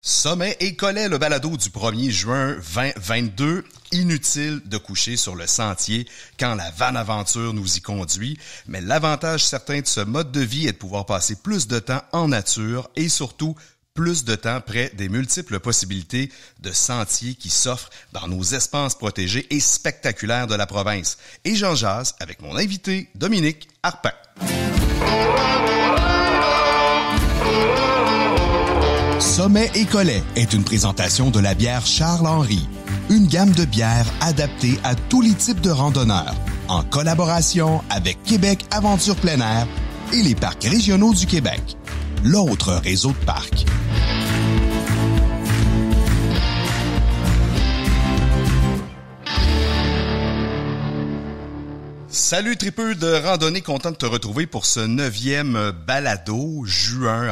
Sommet et Collet, le balado du 1er juin 2022. Inutile de coucher sur le sentier quand la van aventure nous y conduit, mais l'avantage certain de ce mode de vie est de pouvoir passer plus de temps en nature et surtout plus de temps près des multiples possibilités de sentiers qui s'offrent dans nos espaces protégés et spectaculaires de la province. Et j'en jase avec mon invité, Dominique Harpin. Sommet et Collet est une présentation de la bière Charles-Henri, une gamme de bières adaptée à tous les types de randonneurs, en collaboration avec Québec Aventure Plein Air et les parcs régionaux du Québec, l'autre réseau de parcs. Salut tripeux de randonnée, content de te retrouver pour ce 9e balado, juin,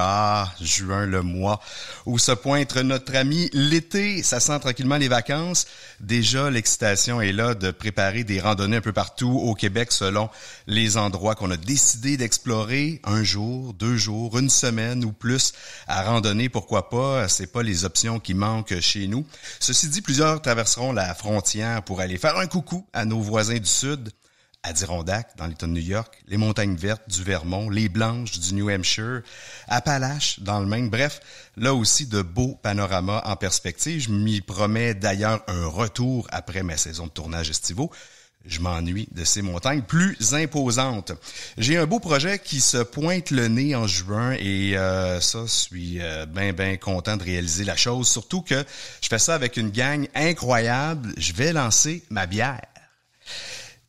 le mois où se pointe notre ami l'été, ça sent tranquillement les vacances. Déjà, l'excitation est là de préparer des randonnées un peu partout au Québec selon les endroits qu'on a décidé d'explorer. Un jour, 2 jours, une semaine ou plus à randonner, pourquoi pas, c'est pas les options qui manquent chez nous. Ceci dit, plusieurs traverseront la frontière pour aller faire un coucou à nos voisins du Sud. Adirondack, dans l'État de New York, les montagnes vertes du Vermont, les blanches du New Hampshire, Appalaches dans le Maine. Bref, là aussi de beaux panoramas en perspective. Je m'y promets d'ailleurs un retour après ma saison de tournage estivaux. Je m'ennuie de ces montagnes plus imposantes. J'ai un beau projet qui se pointe le nez en juin et je suis bien content de réaliser la chose. Surtout que je fais ça avec une gang incroyable. Je vais lancer ma bière.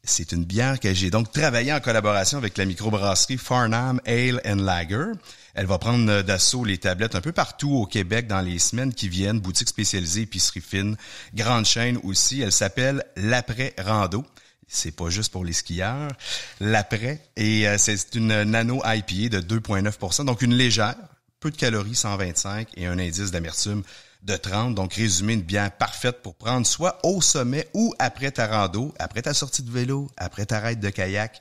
C'est une bière que j'ai donc travaillé en collaboration avec la microbrasserie Farnham Ale & Lager. Elle va prendre d'assaut les tablettes un peu partout au Québec dans les semaines qui viennent. Boutique spécialisée, épicerie fine, grande chaîne aussi. Elle s'appelle l'Après Rando. C'est pas juste pour les skieurs. L'Après, et c'est une nano IPA de 2,9%, donc une légère, peu de calories, 125, et un indice d'amertume de 30, donc résumé, une bière parfaite pour prendre soit au sommet ou après ta rando, après ta sortie de vélo, après ta raid de kayak.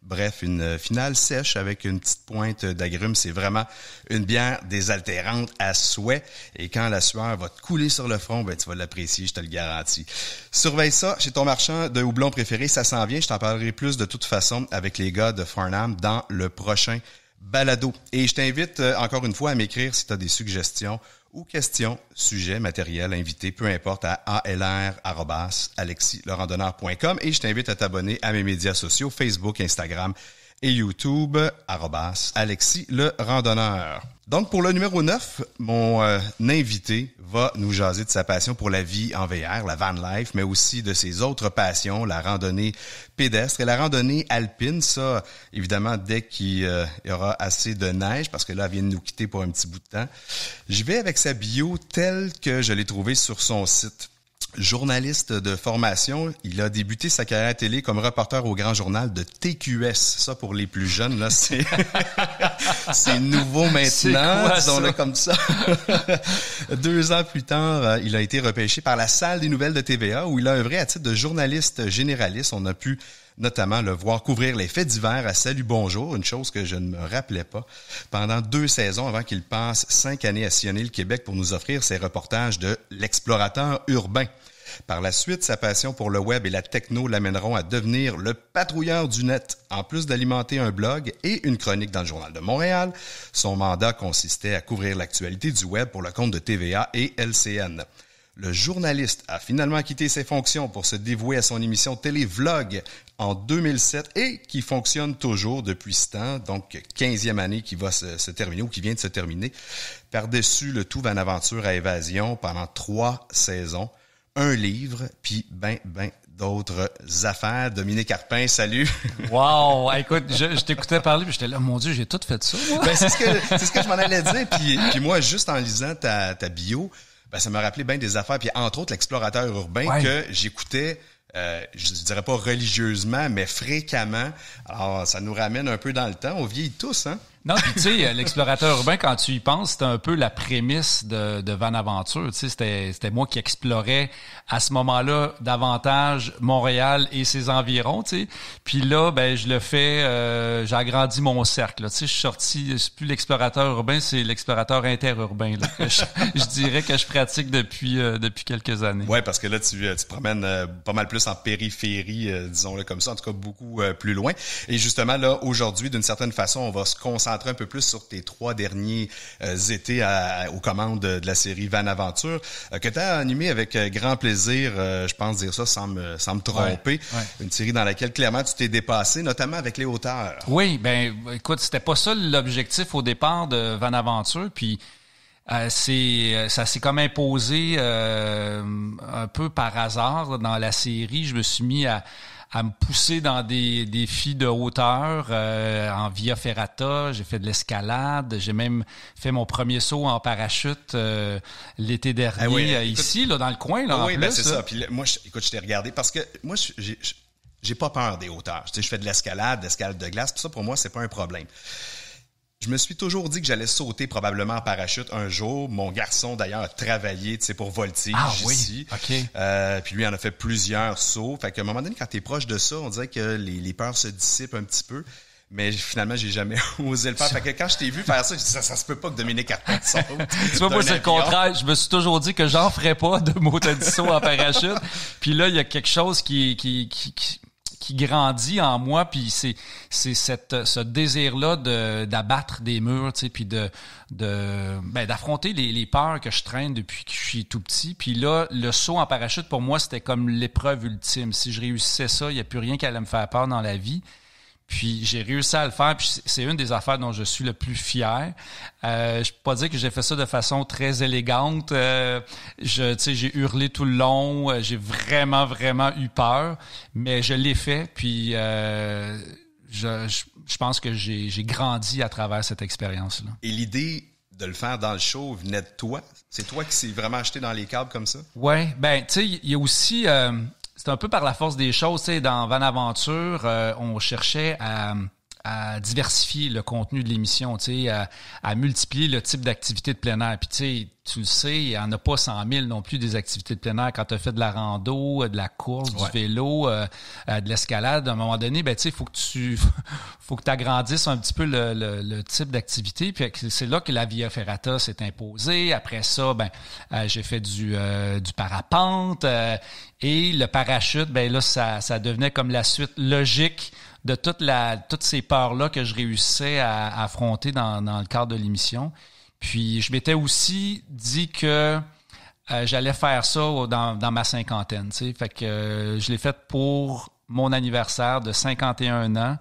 Bref, une finale sèche avec une petite pointe d'agrumes. C'est vraiment une bière désaltérante à souhait. Et quand la sueur va te couler sur le front, tu vas l'apprécier, je te le garantis. Surveille ça chez ton marchand de houblon préféré, ça s'en vient. Je t'en parlerai plus de toute façon avec les gars de Farnham dans le prochain balado. Et je t'invite encore une fois à m'écrire si tu as des suggestions ou questions, sujets, matériel, invités, peu importe, à alr@alexislerandonneur.com et je t'invite à t'abonner à mes médias sociaux, Facebook, Instagram et YouTube, @Alexis le Randonneur. Donc, pour le numéro 9, mon invité va nous jaser de sa passion pour la vie en VR, la van life, mais aussi de ses autres passions, la randonnée pédestre et la randonnée alpine. Ça, évidemment, dès qu'il y aura assez de neige, parce que là, elle vient de nous quitter pour un petit bout de temps. Je vais avec sa bio telle que je l'ai trouvée sur son site. Journaliste de formation, il a débuté sa carrière télé comme reporter au Grand Journal de TQS. Ça, pour les plus jeunes, là, c'est nouveau maintenant, disons-le comme ça. 2 ans plus tard, il a été repêché par la Salle des nouvelles de TVA, où il a œuvré à titre de journaliste généraliste. On a pu notamment le voir couvrir les faits divers à Salut Bonjour, une chose que je ne me rappelais pas, pendant 2 saisons avant qu'il passe 5 années à sillonner le Québec pour nous offrir ses reportages de l'explorateur urbain. Par la suite, sa passion pour le web et la techno l'amèneront à devenir le patrouilleur du net. En plus d'alimenter un blog et une chronique dans le Journal de Montréal, son mandat consistait à couvrir l'actualité du web pour le compte de TVA et LCN. Le journaliste a finalement quitté ses fonctions pour se dévouer à son émission télé-vlog en 2007 et qui fonctionne toujours depuis ce temps, donc 15e année qui va se terminer ou qui vient de se terminer. Par-dessus le tout, van aventure à évasion pendant 3 saisons, un livre, puis ben d'autres affaires. Dominique Harpin, salut! Wow! Écoute, je t'écoutais parler, puis j'étais là, mon Dieu, j'ai tout fait ça, moi. C'est ce que je m'en allais dire, puis moi, juste en lisant ta bio, ça m'a rappelé bien des affaires, puis entre autres l'explorateur urbain que j'écoutais, je dirais pas religieusement, mais fréquemment. Alors, ça nous ramène un peu dans le temps. On vieillit tous, hein? Non, puis tu sais, l'explorateur urbain, quand tu y penses, c'était un peu la prémisse de Van Aventure. Tu sais, c'était moi qui explorais à ce moment-là davantage Montréal et ses environs, tu sais. Puis là, ben je le fais, j'ai agrandi mon cercle. Tu sais, je suis sorti, c'est plus l'explorateur urbain, c'est l'explorateur interurbain là, que je dirais que je pratique depuis quelques années. Ouais, parce que là tu te promènes pas mal plus en périphérie, disons-le comme ça, en tout cas beaucoup plus loin. Et justement là, aujourd'hui, d'une certaine façon, on va se concentrer un peu plus sur tes 3 derniers étés aux commandes de la série Van Aventure, que tu as animé avec grand plaisir, je pense dire ça sans me tromper. Ouais. Une série dans laquelle clairement tu t'es dépassé, notamment avec les hauteurs. Oui, ben écoute, c'était pas ça l'objectif au départ de Van Aventure, puis ça s'est comme imposé un peu par hasard dans la série. Je me suis mis à me pousser dans des défis de hauteur en via ferrata. J'ai fait de l'escalade. J'ai même fait mon premier saut en parachute l'été dernier ici, là, dans le coin. Là, oui, en plus, ben c'est ça. Puis moi, écoute, je t'ai regardé parce que moi, j'ai pas peur des hauteurs. Tu sais, je fais de l'escalade de glace. Puis ça, pour moi, c'est pas un problème. Je me suis toujours dit que j'allais sauter probablement en parachute un jour. Mon garçon, d'ailleurs, a travaillé, tu sais, pour Voltige ici. OK. Puis lui, il en a fait plusieurs sauts. Fait qu'à un moment donné, quand t'es proche de ça, on dirait que les peurs se dissipent un petit peu. Mais finalement, j'ai jamais osé le faire. Fait que quand je t'ai vu faire ça, je dis, ça se peut pas que Dominique Carpin saute. Tu vois, moi, c'est le contraire. Je me suis toujours dit que j'en ferais pas de mot-à-dit saut en parachute. Puis là, il y a quelque chose qui grandit en moi, puis c'est ce désir-là d'abattre des murs, tu sais, puis d'affronter les peurs que je traîne depuis que je suis tout petit. Puis là, le saut en parachute, pour moi, c'était comme l'épreuve ultime. Si je réussissais ça, il n'y a plus rien qui allait me faire peur dans la vie. Puis j'ai réussi à le faire, puis c'est une des affaires dont je suis le plus fier. Je peux pas dire que j'ai fait ça de façon très élégante. J'ai hurlé tout le long, j'ai vraiment eu peur, mais je l'ai fait. Puis je pense que j'ai grandi à travers cette expérience-là. Et l'idée de le faire dans le show venait de toi? C'est toi qui s'est vraiment acheté dans les câbles comme ça? Ouais, ben tu sais, il y a aussi c'est un peu par la force des choses, tu sais, dans Van Aventure, on cherchait à diversifier le contenu de l'émission, tu sais, à multiplier le type d'activité de plein air. Puis tu sais, tu le sais, il n'y en a pas 100 000 non plus des activités de plein air. Quand tu as fait de la rando, de la course, du vélo, de l'escalade, à un moment donné, ben tu sais, faut que tu agrandisses un petit peu le type d'activité. Puis c'est là que la Via Ferrata s'est imposée. Après ça, ben j'ai fait du parapente et le parachute. Ben là, ça devenait comme la suite logique de toutes ces peurs-là que je réussissais à affronter dans le cadre de l'émission. Puis je m'étais aussi dit que j'allais faire ça dans ma cinquantaine, tu sais. Fait que je l'ai fait pour mon anniversaire de 51 ans.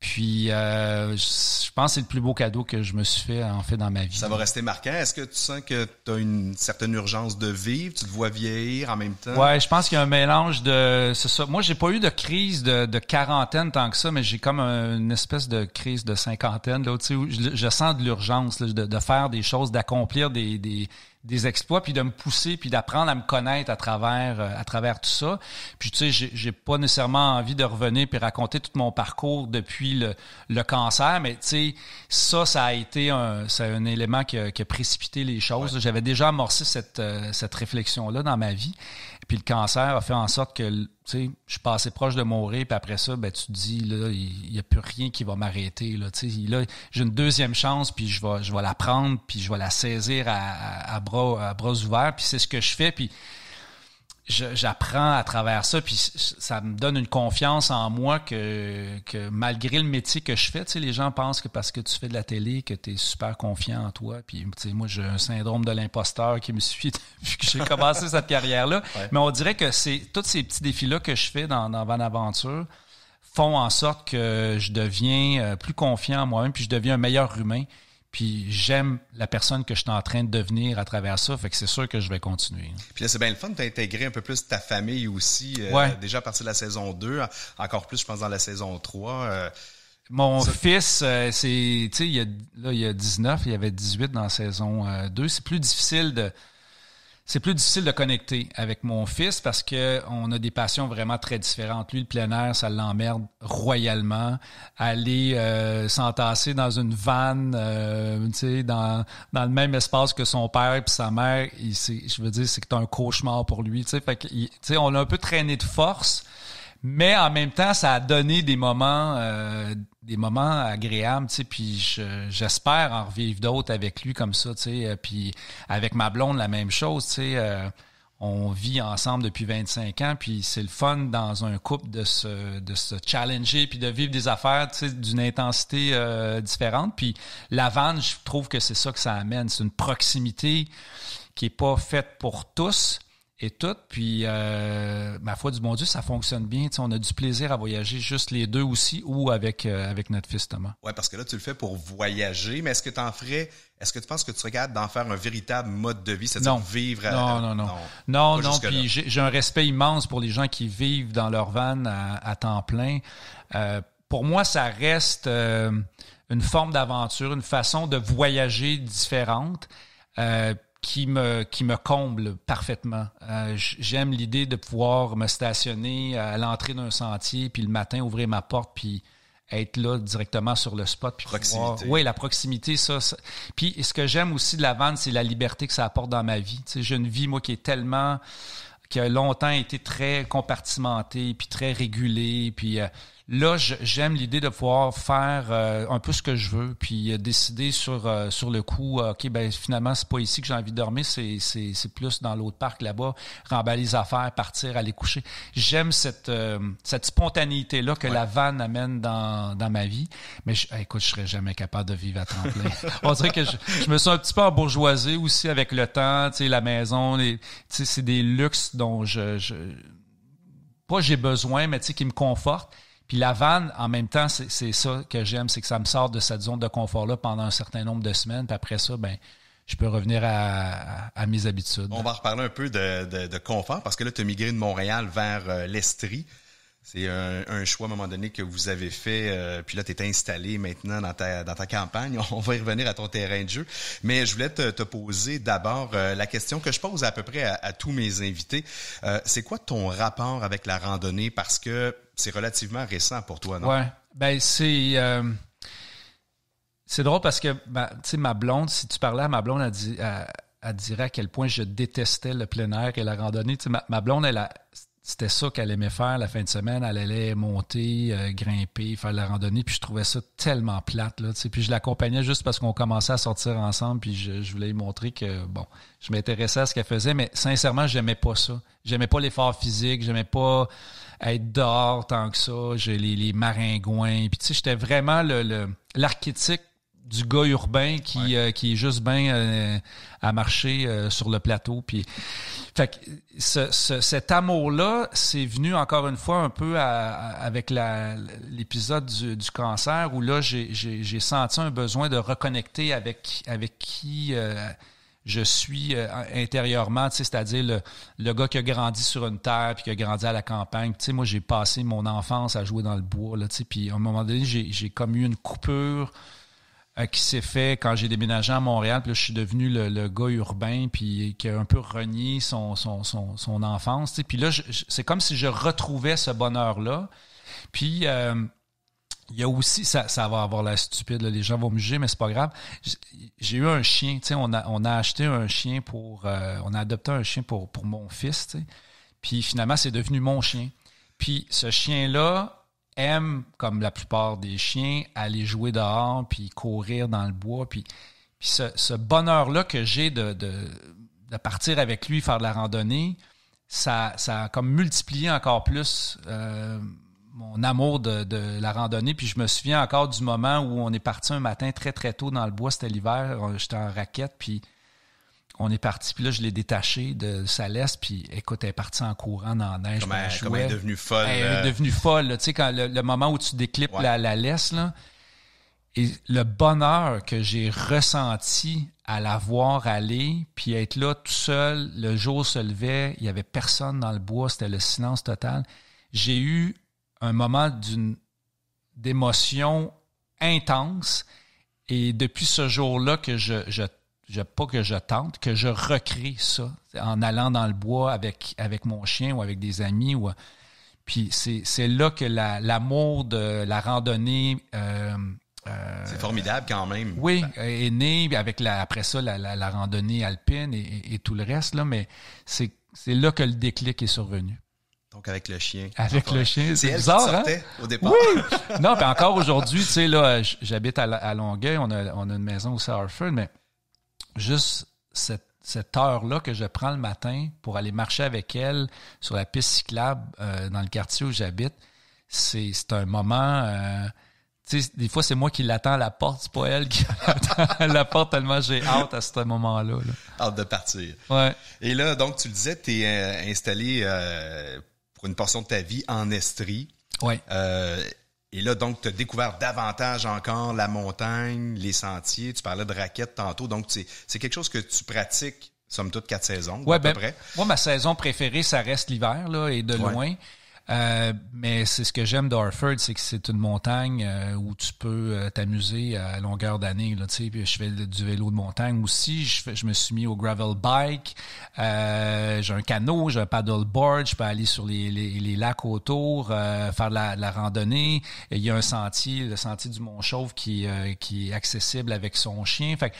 Puis je pense que c'est le plus beau cadeau que je me suis fait dans ma vie. Ça va rester marquant. Est-ce que tu sens que tu as une certaine urgence de vivre? Tu te vois vieillir en même temps? Ouais, je pense qu'il y a un mélange de... C'est ça. Moi, j'ai pas eu de crise de quarantaine tant que ça, mais j'ai comme une espèce de crise de cinquantaine. Là, tu sais, où je sens de l'urgence là, de faire des choses, d'accomplir des exploits, puis de me pousser, puis d'apprendre à me connaître à travers tout ça. Puis tu sais, j'ai pas nécessairement envie de revenir puis raconter tout mon parcours depuis le cancer, mais tu sais, ça a été un élément qui a précipité les choses. Ouais. J'avais déjà amorcé cette réflexion-là dans ma vie. Puis le cancer a fait en sorte que, tu sais, je suis passé proche de mourir, puis après ça, ben tu te dis, là, il y a plus rien qui va m'arrêter, là, tu sais, là, j'ai une deuxième chance, puis je vais la prendre, puis je vais la saisir à bras ouverts, puis c'est ce que je fais, puis j'apprends à travers ça, puis ça me donne une confiance en moi que malgré le métier que je fais, tu sais, les gens pensent que parce que tu fais de la télé, que tu es super confiant en toi, puis tu sais, moi, j'ai un syndrome de l'imposteur qui me suit depuis que j'ai commencé cette carrière-là, ouais. Mais on dirait que c'est tous ces petits défis-là que je fais dans Van Aventure font en sorte que je deviens plus confiant en moi-même, puis je deviens un meilleur humain. Puis j'aime la personne que je suis en train de devenir à travers ça, fait que c'est sûr que je vais continuer. Puis là, c'est bien le fun d'intégrer un peu plus ta famille aussi, déjà à partir de la saison 2, encore plus, je pense, dans la saison 3. Mon fils, tu sais, il y a 19, il y avait 18 dans la saison 2. C'est plus difficile c'est plus difficile de connecter avec mon fils parce que on a des passions vraiment très différentes. Lui, le plein air, ça l'emmerde royalement. Aller s'entasser dans une vanne, tu sais, dans le même espace que son père et sa mère, je veux dire, c'est que c'est un cauchemar pour lui. Tu sais, fait que, tu sais, on l'a un peu traîné de force, mais en même temps, ça a donné des moments agréables, tu sais, puis j'espère en revivre d'autres avec lui comme ça, tu sais, puis avec ma blonde, la même chose, tu sais, on vit ensemble depuis 25 ans, puis c'est le fun dans un couple de se challenger puis de vivre des affaires, tu sais, d'une intensité différente, puis la vanne, je trouve que c'est ça que ça amène, c'est une proximité qui est pas faite pour tous, et tout, puis ma foi du bon Dieu, ça fonctionne bien. Tu sais, on a du plaisir à voyager juste les deux aussi ou avec notre fils Thomas. Ouais, parce que là, tu le fais pour voyager, mais est-ce que tu penses que tu regardes d'en faire un véritable mode de vie, c'est-à-dire vivre Non, puis j'ai un respect immense pour les gens qui vivent dans leur van à temps plein. Pour moi, ça reste une forme d'aventure, une façon de voyager différente. Qui me comble parfaitement. J'aime l'idée de pouvoir me stationner à l'entrée d'un sentier, puis le matin, ouvrir ma porte, puis être là directement sur le spot. Puis proximité. Oui, la proximité, ça. Puis ce que j'aime aussi de la vanne, c'est la liberté que ça apporte dans ma vie. Tu sais, j'ai une vie, moi, qui a longtemps été très compartimentée, puis très régulée, puis là, j'aime l'idée de pouvoir faire un peu ce que je veux, puis décider sur le coup, OK, ben finalement, c'est pas ici que j'ai envie de dormir, c'est plus dans l'autre parc là-bas, remballer les affaires, partir, aller coucher. J'aime cette spontanéité-là que la vanne amène dans ma vie, mais écoute, je serais jamais capable de vivre à temps plein. On dirait que je me sens un petit peu embourgeoisé aussi avec le temps, tu sais, la maison, tu sais, c'est des luxes dont pas j'ai besoin, mais tu sais, qui me confortent. Puis la vanne, en même temps, c'est ça que j'aime, c'est que ça me sort de cette zone de confort-là pendant un certain nombre de semaines. Puis après ça, ben, je peux revenir à mes habitudes. On va reparler un peu de confort parce que là, tu as migré de Montréal vers l'Estrie. C'est un choix à un moment donné que vous avez fait. Puis là, tu es installé maintenant dans ta campagne. On va y revenir à ton terrain de jeu. Mais je voulais te poser d'abord la question que je pose à peu près à tous mes invités. C'est quoi ton rapport avec la randonnée? Parce que c'est relativement récent pour toi, non? Ouais. Ben, c'est drôle parce que, tu sais, ma blonde, si tu parlais à ma blonde, elle dirait à quel point je détestais le plein air et la randonnée. Tu sais, ma blonde, c'était ça qu'elle aimait faire la fin de semaine. Elle allait monter, grimper, faire de la randonnée. Puis je trouvais ça tellement plate, là. Tu sais. Puis je l'accompagnais juste parce qu'on commençait à sortir ensemble. Puis je voulais lui montrer que, bon, je m'intéressais à ce qu'elle faisait. Mais sincèrement, j'aimais pas ça. J'aimais pas l'effort physique. J'aimais pas être dehors tant que ça. J'ai les maringouins. Puis tu sais, j'étais vraiment l'archétype du gars urbain qui est juste bien à marcher sur le plateau. Puis, fait que cet amour-là, c'est venu encore une fois un peu avec l'épisode du cancer où là, j'ai senti un besoin de reconnecter avec qui je suis intérieurement, tu sais, c'est-à-dire le gars qui a grandi sur une terre puis qui a grandi à la campagne. Tu sais, moi, j'ai passé mon enfance à jouer dans le bois, là, tu sais, puis à un moment donné, j'ai comme eu une coupure qui s'est fait quand j'ai déménagé à Montréal. Puis là, je suis devenu le gars urbain puis qui a un peu renié son enfance. Tu sais. Puis là, c'est comme si je retrouvais ce bonheur-là. Puis il y a aussi, ça va avoir l'air stupide, là, les gens vont me juger, mais c'est pas grave. J'ai eu un chien, tu sais, on a acheté un chien on a adopté un chien pour mon fils, tu sais. Puis finalement, c'est devenu mon chien. Puis ce chien-là aime, comme la plupart des chiens, aller jouer dehors, puis courir dans le bois. Puis ce bonheur-là que j'ai de partir avec lui, faire de la randonnée, ça a comme multiplié encore plus mon amour de la randonnée. Puis je me souviens encore du moment où on est parti un matin très, très tôt dans le bois. C'était l'hiver, j'étais en raquette, puis on est parti, puis là, je l'ai détaché de sa laisse, puis écoute, elle est partie en courant dans la neige. Comme elle est devenue folle. Elle est devenue folle, là. Tu sais, quand le moment où tu déclips la laisse, là, et le bonheur que j'ai ressenti à la voir aller, puis être là tout seul, le jour se levait, il y avait personne dans le bois, c'était le silence total. J'ai eu un moment d'émotion intense, et depuis ce jour-là que je pas que je tente, que je recrée ça en allant dans le bois avec mon chien ou avec des amis. Puis c'est là que l'amour de la randonnée... c'est formidable quand même. Oui, est né avec après ça la randonnée alpine et tout le reste, là, mais c'est là que le déclic est survenu. Donc avec le chien. Avec le chien, c'est elle bizarre, qui sortait au départ. Oui! Non, puis encore aujourd'hui, tu sais, là, j'habite à Longueuil, on a une maison aussi à Hartford, mais juste cette heure-là que je prends le matin pour aller marcher avec elle sur la piste cyclable dans le quartier où j'habite, c'est un moment... tu sais, des fois, c'est moi qui l'attends à la porte, c'est pas elle qui l'attend à la porte tellement j'ai hâte à ce moment-là. Là. Hâte de partir. Ouais. Et là, donc, tu le disais, tu es installé pour une portion de ta vie en Estrie. Ouais. Et là, donc, tu as découvert davantage encore la montagne, les sentiers. Tu parlais de raquettes tantôt. Donc, c'est quelque chose que tu pratiques, somme toute, 4 saisons, à peu près. Moi, ma saison préférée, ça reste l'hiver, là, et de loin. Mais c'est ce que j'aime d'Hartford, c'est que c'est une montagne où tu peux t'amuser à longueur d'année. Là, puis je fais du vélo de montagne aussi. Je me suis mis au gravel bike. J'ai un canot, j'ai un paddleboard. Je peux aller sur les lacs autour, faire de la randonnée. Et il y a un sentier, le sentier du Mont-Chauve, qui est accessible avec son chien. Fait que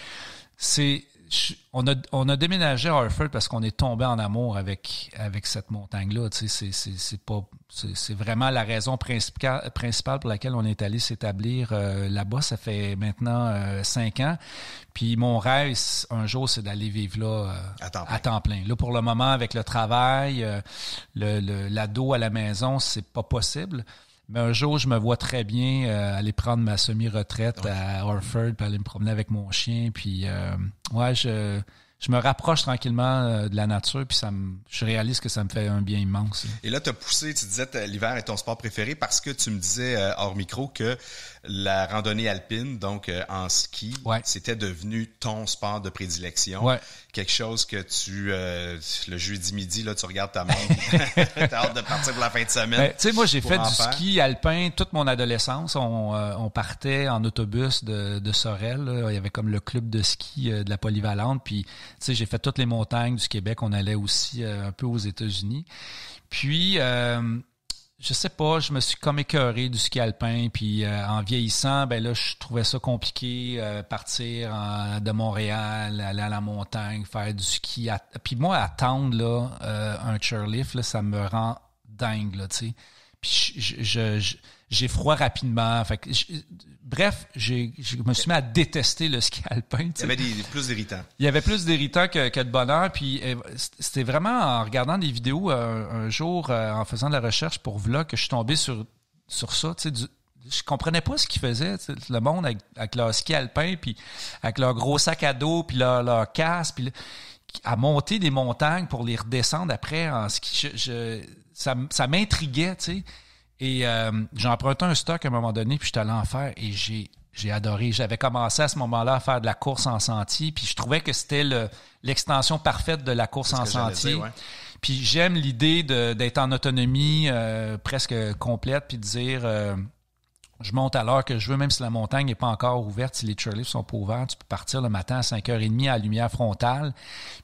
on a déménagé à Hartford parce qu'on est tombé en amour avec cette montagne-là. Tu sais, c'est vraiment la raison principale pour laquelle on est allé s'établir là-bas. Ça fait maintenant 5 ans. Puis mon rêve, un jour, c'est d'aller vivre là à temps plein. Là, pour le moment, avec le travail, l'ado à la maison, c'est pas possible. Mais un jour, je me vois très bien aller prendre ma semi-retraite à Hartford, puis aller me promener avec mon chien. Puis, je me rapproche tranquillement de la nature, puis je réalise que ça me fait un bien immense. Et là, tu as poussé, tu disais que l'hiver est ton sport préféré parce que tu me disais hors micro que la randonnée alpine, donc en ski, c'était devenu ton sport de prédilection. Ouais. Quelque chose que le jeudi midi, là, tu regardes ta montre, t'as hâte de partir pour la fin de semaine. Tu sais, moi, j'ai fait du ski alpin toute mon adolescence. On partait en autobus de Sorel. Là. Il y avait comme le club de ski de la Polyvalente. Puis, tu sais, j'ai fait toutes les montagnes du Québec. On allait aussi un peu aux États-Unis. Puis, je sais pas, je me suis comme écœuré du ski alpin, puis en vieillissant, ben là, je trouvais ça compliqué, partir de Montréal, aller à la montagne, faire du ski. Puis moi, attendre là, un chairlift, là, ça me rend dingue, là, tu sais. Puis j'ai froid rapidement. Fait que bref, je me suis mis à détester le ski alpin. Il y avait plus d'irritants. Il y avait plus d'irritants que de bonheur. Puis c'était vraiment en regardant des vidéos un jour, en faisant de la recherche pour Vlog, que je suis tombé sur ça. Je comprenais pas ce qu'ils faisaient, le monde avec leur ski alpin, puis avec leur gros sac à dos, puis leur casque, puis à monter des montagnes pour les redescendre après en ski. Ça m'intriguait, tu sais. Et j'ai emprunté un stock à un moment donné, puis j'étais allé en faire, et j'ai adoré. J'avais commencé à ce moment-là à faire de la course en sentier, puis je trouvais que c'était l'extension parfaite de la course en sentier. Ouais. Puis j'aime l'idée d'être en autonomie presque complète, puis de dire... je monte à l'heure que je veux, même si la montagne n'est pas encore ouverte, si les chairlifts sont pas ouverts, tu peux partir le matin à 5h30 à la lumière frontale,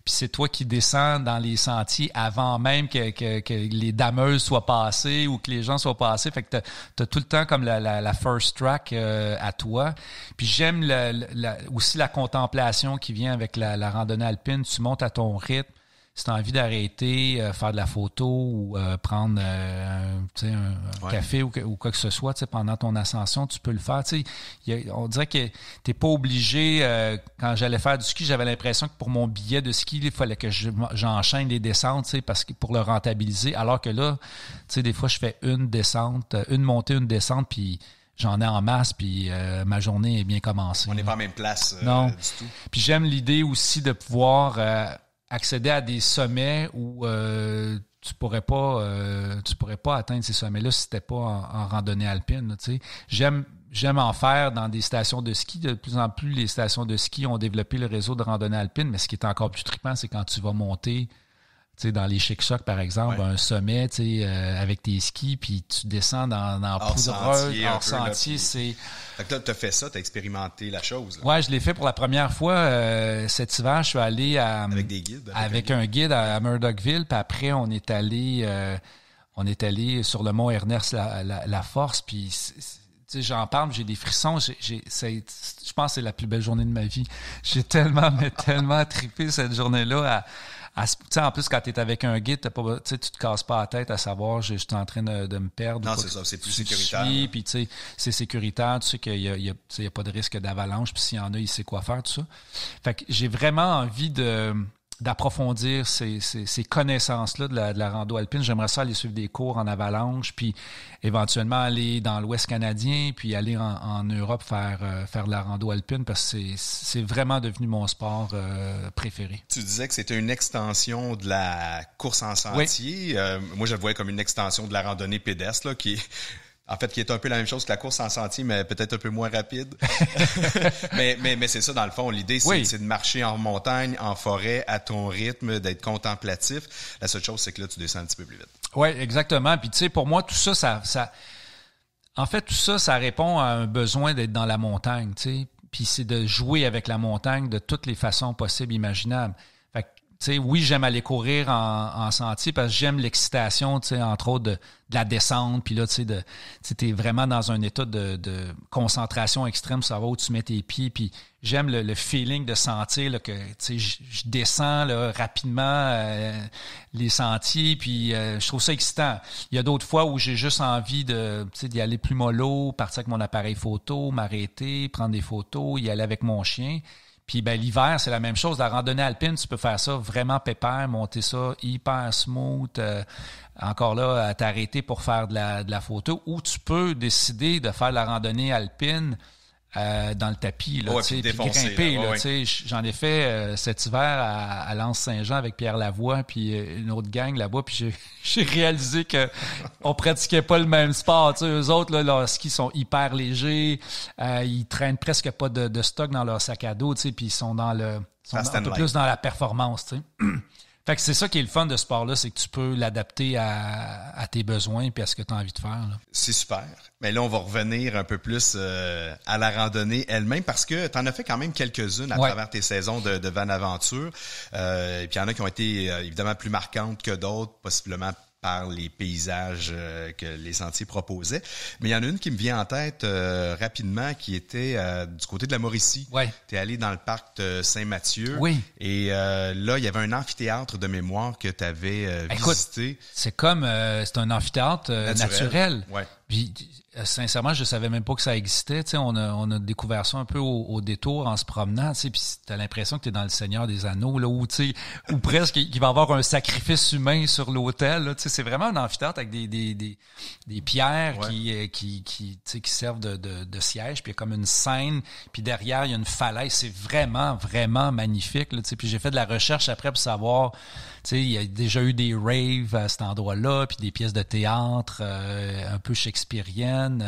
puis c'est toi qui descends dans les sentiers avant même que les dameuses soient passées ou que les gens soient passés. Fait que t'as tout le temps comme la first track à toi. Puis j'aime aussi la contemplation qui vient avec la randonnée alpine. Tu montes à ton rythme. Si tu as envie d'arrêter, faire de la photo ou prendre un café ou quoi que ce soit pendant ton ascension, tu peux le faire. On dirait que tu n'es pas obligé. Quand j'allais faire du ski, j'avais l'impression que pour mon billet de ski, il fallait que j'enchaîne les descentes parce que pour le rentabiliser. Alors que là, des fois, je fais une descente, une montée, une descente, puis j'en ai en masse, puis ma journée est bien commencée. On n'est pas à la même place non. Du tout. Puis j'aime l'idée aussi de pouvoir... accéder à des sommets où tu pourrais pas atteindre ces sommets-là si c'était pas en randonnée alpine. Tu sais. J'aime en faire dans des stations de ski. De plus en plus, les stations de ski ont développé le réseau de randonnée alpine, mais ce qui est encore plus trippant, c'est quand tu vas monter sais, dans les chic-chocs, par exemple, un sommet, tu sais, avec tes skis, puis tu descends dans poudreuse, hors sentier, c'est... Fait que t'as fait ça, t'as expérimenté la chose. Là. Ouais, je l'ai fait pour la première fois cet hiver. Je suis allé avec des guides. Avec un guide à Murdochville, puis après, on est allé sur le mont Ernest la Force, puis... Tu sais, j'en parle, j'ai des frissons. Je pense que c'est la plus belle journée de ma vie. J'ai tellement trippé cette journée-là. Tu sais, en plus, quand tu es avec un guide, tu te casses pas la tête à savoir je suis en train de me perdre. Non, c'est ça, c'est plus sécuritaire. Puis tu sais, c'est sécuritaire. Tu sais qu'il y a pas de risque d'avalanche. Puis s'il y en a, il sait quoi faire, tout ça. Fait que j'ai vraiment envie d'approfondir ces connaissances-là de la rando alpine. J'aimerais ça aller suivre des cours en avalanche, puis éventuellement aller dans l'Ouest canadien, puis aller en Europe faire de la rando alpine, parce que c'est vraiment devenu mon sport préféré. Tu disais que c'était une extension de la course en sentier. Oui. Moi, je le voyais comme une extension de la randonnée pédestre, là, qui est un peu la même chose que la course en sentier, mais peut-être un peu moins rapide. mais c'est ça, dans le fond. L'idée, c'est de marcher en montagne, en forêt, à ton rythme, d'être contemplatif. La seule chose, c'est que là, tu descends un petit peu plus vite. Oui, exactement. Puis, tu sais, pour moi, tout ça, en fait, tout ça, ça répond à un besoin d'être dans la montagne, tu sais. Puis, c'est de jouer avec la montagne de toutes les façons possibles, imaginables. Fait que, tu sais, oui, j'aime aller courir en sentier parce que j'aime l'excitation, tu sais, entre autres de la descente, puis là, tu sais, t'es vraiment dans un état de concentration extrême, ça va où tu mets tes pieds, puis j'aime le feeling de sentir là, que, tu sais, je descends là, rapidement les sentiers, puis je trouve ça excitant. Il y a d'autres fois où j'ai juste envie d'y aller plus mollo, partir avec mon appareil photo, m'arrêter, prendre des photos, y aller avec mon chien. Puis ben l'hiver, c'est la même chose. La randonnée alpine, tu peux faire ça vraiment pépère, monter ça hyper smooth. Encore là, à t'arrêter pour faire de la photo. Ou tu peux décider de faire la randonnée alpine dans le tapis, là, puis grimper. Là, j'en ai fait cet hiver à Lens-Saint-Jean avec Pierre Lavoie, puis une autre gang là-bas, puis j'ai réalisé que on pratiquait pas le même sport. T'sais. Eux autres, là, leurs skis sont hyper légers, ils traînent presque pas de stock dans leur sac à dos, puis ils sont un peu plus dans la performance. T'sais. Fait que c'est ça qui est le fun de ce sport-là, c'est que tu peux l'adapter à tes besoins et à ce que tu as envie de faire. Là. C'est super. Mais là, on va revenir un peu plus à la randonnée elle-même parce que tu en as fait quand même quelques-unes à travers tes saisons de Van Aventure. Et puis il y en a qui ont été évidemment plus marquantes que d'autres, possiblement par les paysages que les sentiers proposaient. Mais il y en a une qui me vient en tête rapidement qui était du côté de la Mauricie. Ouais. Tu es allé dans le parc de Saint-Mathieu. Oui. Et là, il y avait un amphithéâtre de mémoire que tu avais visité. C'est comme c'est un amphithéâtre naturel. Ouais. Puis, sincèrement, je savais même pas que ça existait. Tu sais, on a découvert ça un peu au détour en se promenant. Tu sais, puis t'as l'impression que t'es dans le Seigneur des Anneaux, là, où tu sais, où presque il va y avoir un sacrifice humain sur l'autel. Là. Tu sais, c'est vraiment un amphithéâtre avec des pierres qui servent de siège. Puis il y a comme une scène. Puis derrière, il y a une falaise. C'est vraiment, vraiment magnifique. Là, tu sais, puis j'ai fait de la recherche après pour savoir. Tu sais, il y a déjà eu des raves à cet endroit-là, puis des pièces de théâtre un peu shakespeariennes.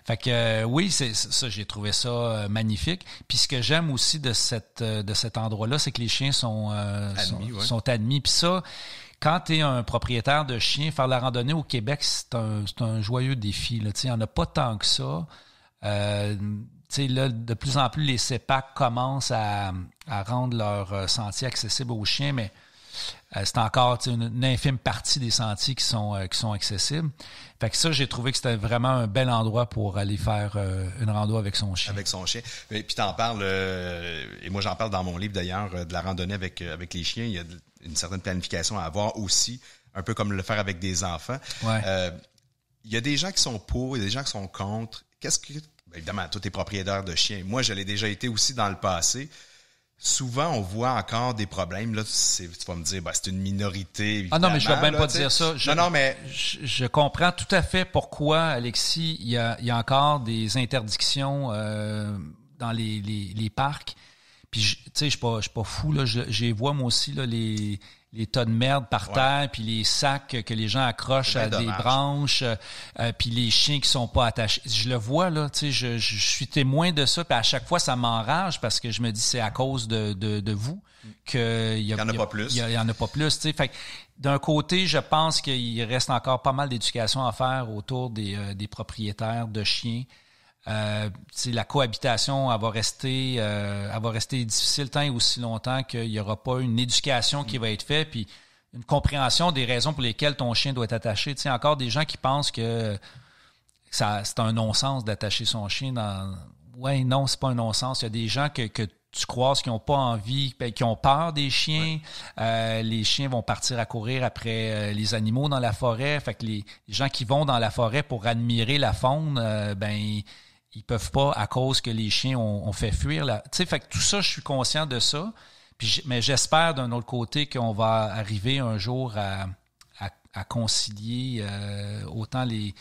Fait que oui, c'est ça, j'ai trouvé ça magnifique. Puis ce que j'aime aussi de cet endroit-là, c'est que les chiens sont admis. Puis ça, quand tu es un propriétaire de chien, faire la randonnée au Québec, c'est un joyeux défi. Là. Tu sais, il n'y en a pas tant que ça. Tu sais, là, de plus en plus, les CEPAC commencent à rendre leurs sentiers accessibles aux chiens, mais c'est encore une infime partie des sentiers qui sont accessibles. Fait que ça, j'ai trouvé que c'était vraiment un bel endroit pour aller faire une rando avec son chien. Avec son chien. Et puis t'en parles, et moi j'en parle dans mon livre d'ailleurs, de la randonnée avec les chiens. Il y a une certaine planification à avoir aussi, un peu comme le faire avec des enfants. Ouais. Il y a des gens qui sont pour, il y a des gens qui sont contre. Évidemment, toi t'es propriétaire de chiens. Moi, je l'ai déjà été aussi dans le passé. Souvent, on voit encore des problèmes. Là, tu vas me dire, c'est une minorité. Ah non, mais je ne vais même pas dire ça. Mais je comprends tout à fait pourquoi, Alexis, il y a encore des interdictions dans les parcs. Puis, tu sais, je suis pas fou. Là, j'ai vois moi aussi là, les les tas de merde par terre, puis les sacs que les gens accrochent à des branches, puis les chiens qui sont pas attachés. Je le vois, là, tu sais, je suis témoin de ça, puis à chaque fois, ça m'enrage parce que je me dis c'est à cause de vous qu'il y en a pas plus. Il y en a pas plus, tu sais. Fait que d'un côté, je pense qu'il reste encore pas mal d'éducation à faire autour des propriétaires de chiens. La cohabitation, elle va rester difficile tant et aussi longtemps qu'il n'y aura pas une éducation qui va être faite, puis une compréhension des raisons pour lesquelles ton chien doit être attaché. Tu sais, encore des gens qui pensent que c'est un non-sens d'attacher son chien dans... Ouais, non, c'est pas un non-sens. Il y a des gens que tu croises qui n'ont pas envie, qui ont peur des chiens. Les chiens vont partir à courir après les animaux dans la forêt. Fait que les gens qui vont dans la forêt pour admirer la faune, ils peuvent pas à cause que les chiens ont fait fuir. Tu sais, fait que tout ça, je suis conscient de ça. Mais j'espère d'un autre côté qu'on va arriver un jour à concilier autant les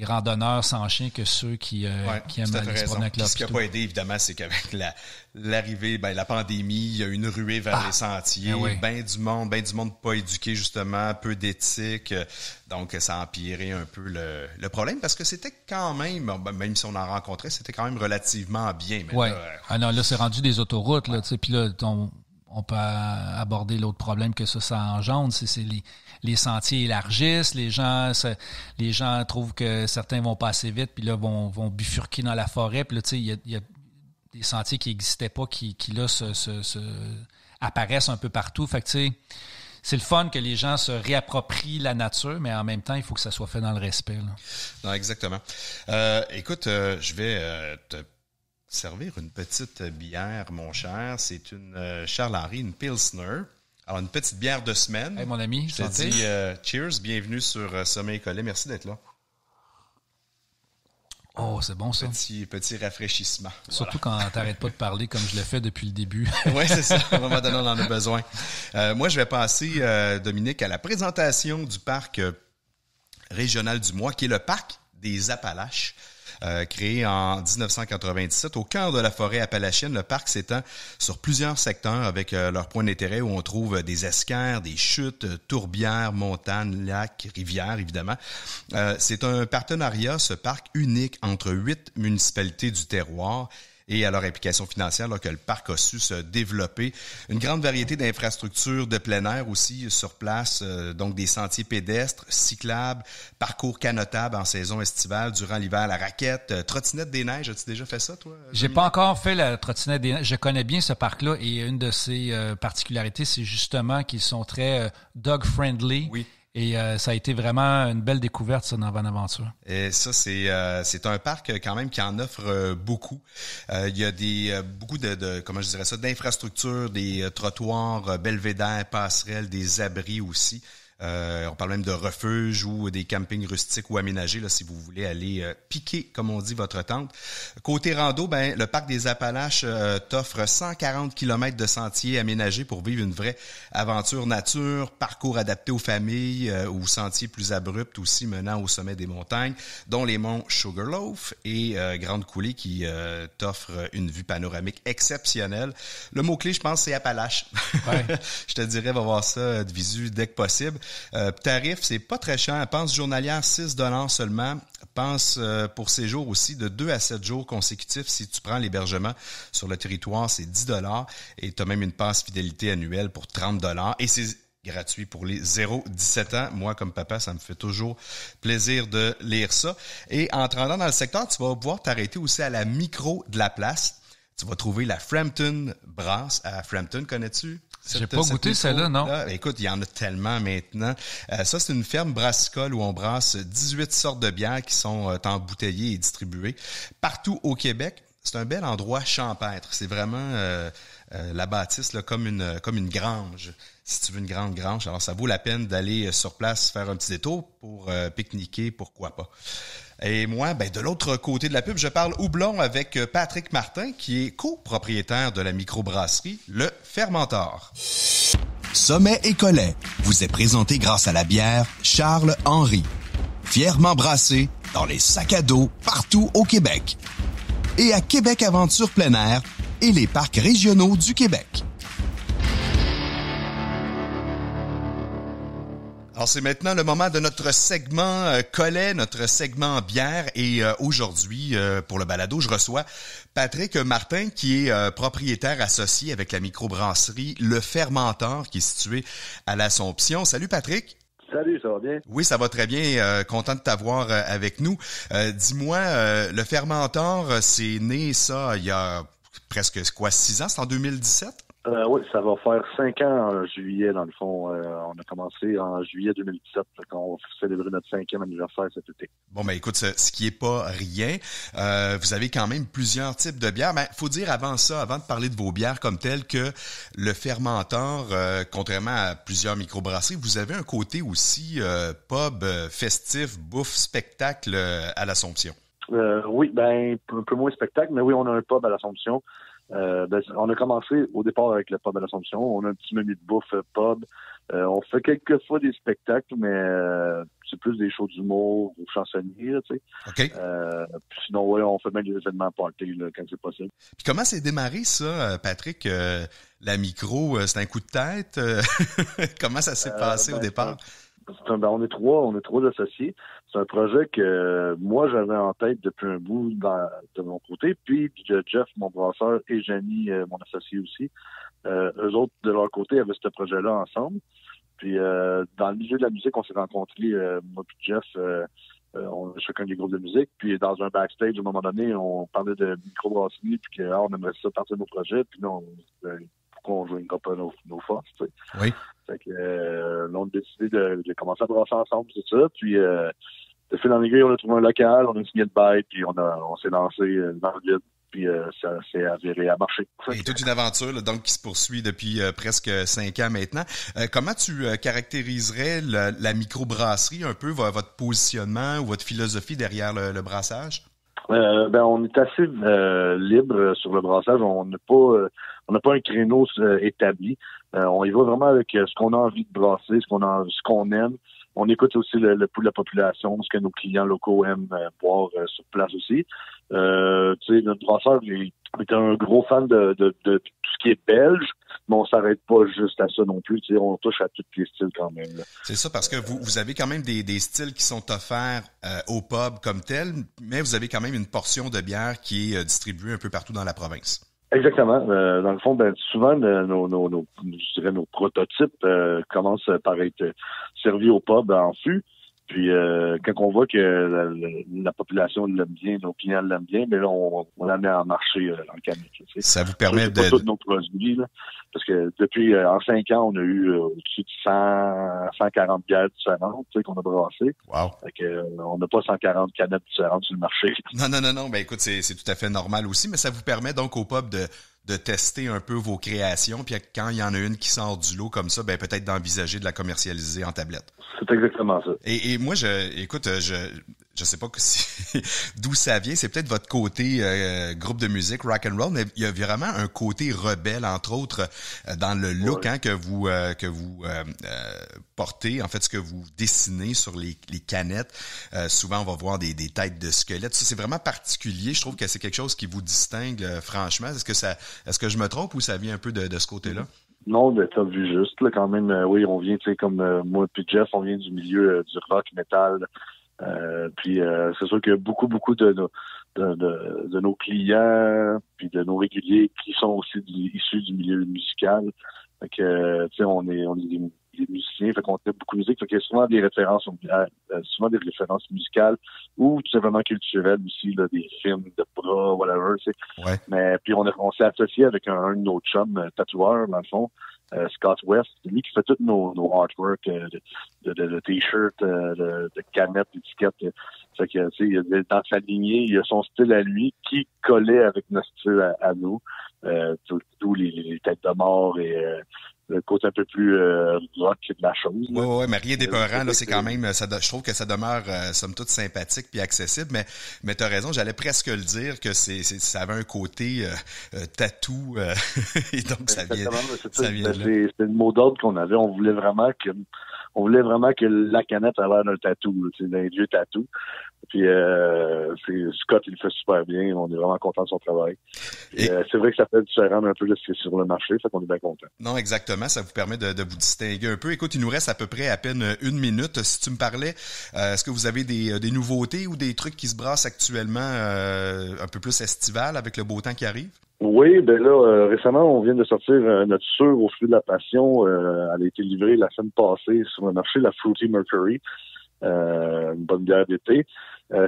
randonneurs sans chien que ceux qui aiment aller se promener avec leur Ce qui n'a pas aidé, évidemment, c'est qu'avec l'arrivée, la pandémie, il y a une ruée vers les sentiers, ben du monde pas éduqué, justement, peu d'éthique. Donc, ça a empiré un peu le problème parce que c'était quand même, même si on en rencontrait, c'était quand même relativement bien. Oui. Là, c'est rendu des autoroutes, là, tu sais, puis là, on peut aborder l'autre problème que ça engendre, c'est les sentiers élargissent, les gens trouvent que certains vont pas assez vite, puis là vont bifurquer dans la forêt, puis là tu sais il y a des sentiers qui n'existaient pas qui là apparaissent un peu partout. Fait que tu sais c'est le fun que les gens se réapproprient la nature, mais en même temps il faut que ça soit fait dans le respect. Là. Non, exactement. Écoute, je vais te servir une petite bière, mon cher. C'est une Charles Henry, une Pilsner. Alors, une petite bière de semaine. Hey, mon ami, je te dis cheers, bienvenue sur Sommeil Collet. Merci d'être là. Oh, c'est bon ça. Petit rafraîchissement. Surtout quand t'arrêtes pas de parler comme je le fais depuis le début. Oui, c'est ça. À un moment donné, on en a besoin. Moi, je vais passer, Dominique, à la présentation du parc régional du mois, qui est le parc des Appalaches. Créé en 1997 au cœur de la forêt appalachienne. Le parc s'étend sur plusieurs secteurs avec leurs points d'intérêt où on trouve des esquerres, des chutes, tourbières, montagnes, lacs, rivières, évidemment. C'est un partenariat, ce parc unique entre 8 municipalités du terroir et à leur implication financière là, que le parc a su se développer. Une grande variété d'infrastructures de plein air aussi sur place, donc des sentiers pédestres, cyclables, parcours canotables en saison estivale, durant l'hiver, la raquette, trottinette des neiges. As-tu déjà fait ça, toi? J'ai pas encore fait la trottinette des neiges. Je connais bien ce parc-là et une de ses particularités, c'est justement qu'ils sont très dog-friendly. Oui. Et ça a été vraiment une belle découverte, ça, dans Bonaventure. Et ça, c'est un parc quand même qui en offre beaucoup. Il y a beaucoup de comment je dirais ça, d'infrastructures, des trottoirs, belvédères, passerelles, des abris aussi. On parle même de refuges ou des campings rustiques ou aménagés là, si vous voulez aller piquer, comme on dit, votre tente. Côté rando, le parc des Appalaches t'offre 140 km de sentiers aménagés pour vivre une vraie aventure nature, parcours adapté aux familles ou sentiers plus abrupts aussi menant au sommet des montagnes, dont les monts Sugarloaf et Grande Coulée qui t'offrent une vue panoramique exceptionnelle. Le mot-clé, je pense, c'est Appalaches. Ouais. Je te dirais, va voir ça de visu dès que possible. Tarif, c'est pas très cher. Pense journalière, $6 seulement. Pense pour séjour aussi de 2 à 7 jours consécutifs. Si tu prends l'hébergement sur le territoire, c'est $10. Et tu as même une passe fidélité annuelle pour $30. Et c'est gratuit pour les 0-17 ans. Moi, comme papa, ça me fait toujours plaisir de lire ça. Et en te rendant dans le secteur, tu vas pouvoir t'arrêter aussi à la micro de la place. Tu vas trouver la Frampton Brass à Frampton. Connais-tu? J'ai pas goûté celle-là, non? Là, écoute, il y en a tellement maintenant. Ça, c'est une ferme brassicole où on brasse 18 sortes de bières qui sont embouteillées et distribuées partout au Québec. C'est un bel endroit champêtre. C'est vraiment la bâtisse là, comme une grange. Si tu veux une grande grange, alors ça vaut la peine d'aller sur place faire un petit détour pour pique-niquer, pourquoi pas. Et moi, de l'autre côté de la pub, je parle houblon avec Patrick Martin, qui est copropriétaire de la microbrasserie Le Fermentor. Sommet et Collet vous est présenté grâce à la bière Charles Henry, fièrement brassée dans les sacs à dos partout au Québec. Et à Québec Aventure plein air et les parcs régionaux du Québec. Alors, c'est maintenant le moment de notre segment collet, notre segment bière. Et aujourd'hui, pour le balado, je reçois Patrick Martin, qui est propriétaire associé avec la microbrasserie Le Fermentor, qui est située à l'Assomption. Salut Patrick. Salut, ça va bien? Oui, ça va très bien. Content de t'avoir avec nous. Dis-moi, Le Fermentor, c'est né ça il y a presque 6 ans? C'est en 2017? Oui, ça va faire 5 ans en juillet, dans le fond. On a commencé en juillet 2017, quand on célébrait notre 5e anniversaire cet été. Bon, ben écoute, ce qui est pas rien. Vous avez quand même plusieurs types de bières. Mais faut dire avant ça, avant de parler de vos bières comme telles, que le Fermentor, contrairement à plusieurs microbrasseries, vous avez un côté aussi pub, festif, bouffe, spectacle à l'Assomption. Oui, ben un peu moins spectacle, mais oui, on a un pub à l'Assomption. On a commencé au départ avec le pub à l'Assomption. On a un petit menu de bouffe pub. On fait quelques fois des spectacles, mais c'est plus des shows d'humour ou chansonniers, tu sais. OK. Sinon, ouais, on fait même des événements party là, quand c'est possible. Puis comment s'est démarré ça, Patrick? La micro, c'est un coup de tête? Comment ça s'est passé au départ? On est trois associés. C'est un projet que moi j'avais en tête depuis un bout de mon côté, puis Jeff, mon brasseur, et Jenny, mon associé aussi. Eux autres, de leur côté, avaient ce projet-là ensemble. Puis dans le milieu de la musique, on s'est rencontrés, moi et Jeff, on a chacun des groupes de musique. Puis dans un backstage, à un moment donné, on parlait de microbrasserie, puis qu'on aimerait ça partir de nos projets, puis là, pourquoi on joue pas nos forces, tu sais. Oui. Fait que là, on a décidé de commencer à brasser ensemble, c'est ça. Puis de fil en aiguille, on a trouvé un local, on a signé le bail, puis on s'est lancé dans le vide. Puis ça s'est avéré à marcher. Et toute une aventure là, donc qui se poursuit depuis presque 5 ans maintenant. Comment tu caractériserais la microbrasserie, un peu votre positionnement ou votre philosophie derrière le brassage? On est assez libre sur le brassage. On n'a pas un créneau établi. On y va vraiment avec ce qu'on a envie de brasser, ce qu'on aime. On écoute aussi le pouls de la population, ce que nos clients locaux aiment boire sur place aussi. Tu sais, notre brasseur est un gros fan de tout ce qui est belge, mais on s'arrête pas juste à ça non plus. Tu sais, on touche à tous les styles quand même. Là. C'est ça, parce que vous avez quand même des styles qui sont offerts au pub comme tel, mais vous avez quand même une portion de bière qui est distribuée un peu partout dans la province. Exactement. Dans le fond, souvent, je dirais nos prototypes commencent par être servis au pub en fût. Puis quand on voit que la population l'aime bien, nos clients l'aiment bien, mais là, on la met en marché en canette. Tu sais. Ça vous permet de... Pas tous nos produits, là, parce que depuis, en 5 ans, on a eu au-dessus de 140 bières différentes, tu sais, qu'on a brassées. Wow. Fait que, on n'a pas 140 canettes différentes sur le marché. Non. Ben écoute, c'est tout à fait normal aussi, mais ça vous permet donc au pub de tester un peu vos créations, puis quand il y en a une qui sort du lot comme ça, ben peut-être d'envisager de la commercialiser en tablette. C'est exactement ça. Et moi, je sais pas d'où ça vient, c'est peut-être votre côté groupe de musique rock and roll, mais il y a vraiment un côté rebelle, entre autres, dans le look que vous portez, en fait, ce que vous dessinez sur les canettes. Souvent, on va voir des têtes de squelettes. Ça, c'est vraiment particulier. Je trouve que c'est quelque chose qui vous distingue, franchement. Est-ce que je me trompe ou ça vient un peu de ce côté-là? Non, t'as vu juste, là, quand même. Oui, on vient, tu sais, comme moi puis Jeff, on vient du milieu du rock, metal. Puis c'est sûr qu'il y a beaucoup de nos clients puis de nos réguliers qui sont aussi issus du milieu musical. Fait que, tu sais, on est des musiciens, fait qu'on aime beaucoup de musique. Fait qu'il y a souvent des références musicales ou tout simplement culturelles aussi, là, des films de bras, whatever, tu sais. Ouais. Mais puis on s'est associé avec un de nos chums tatoueurs, dans le fond, Scott West, c'est lui qui fait tous nos artworks de t-shirts, de canettes, d'étiquettes. Fait que, tu sais, dans sa lignée, il a son style à lui qui collait avec notre style à nous. Tous les têtes de mort et le côté un peu plus rock de la chose. Oui, mais rien d'épeurant, là, c'est quand même, je trouve que ça demeure, somme toute, sympathique puis accessible, mais t'as raison, j'allais presque le dire que ça avait un côté tatou, et donc ça vient de là. C'était le mot d'ordre qu'on avait, on voulait vraiment que on voulait vraiment que la canette a l'air d'un tatou, d'un vieux tatou. Puis Scott, il le fait super bien. On est vraiment content de son travail. Et c'est vrai que ça fait différent un peu de ce qui est sur le marché, fait qu'on est bien content. Non, exactement. Ça vous permet de vous distinguer un peu. Écoute, il nous reste à peu près à peine 1 minute. Si tu me parlais, est-ce que vous avez des nouveautés ou des trucs qui se brassent actuellement un peu plus estival avec le beau temps qui arrive? Oui, ben là, récemment, on vient de sortir notre sûre au fruit de la passion. Elle a été livrée la semaine passée sur le marché, la Fruity Mercury. Une bonne bière d'été.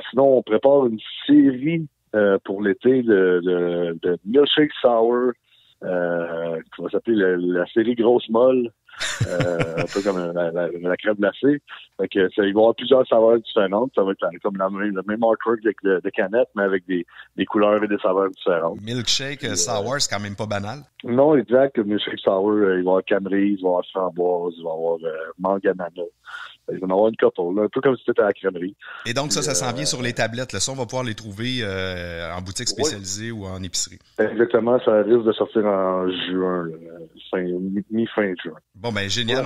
Sinon, on prépare une série pour l'été de Milkshake Sour qui va s'appeler la série Grosse Molle. Un peu comme la crème glacée. Fait que il va y avoir plusieurs saveurs différentes. Ça va être comme le même artwork de canette, mais avec des couleurs et des saveurs différentes. Milkshake sour, c'est quand même pas banal. Non, exact. Milkshake sour, il va y avoir camerise, il va y avoir framboise, il va y avoir manganana. Il va y en avoir une couple, un peu comme si c'était à la crèmerie. Et donc ça s'en vient sur les tablettes. Là. Ça, on va pouvoir les trouver en boutique spécialisée ou en épicerie. Exactement. Ça risque de sortir en juin, mi-fin juin. Bon, ben génial.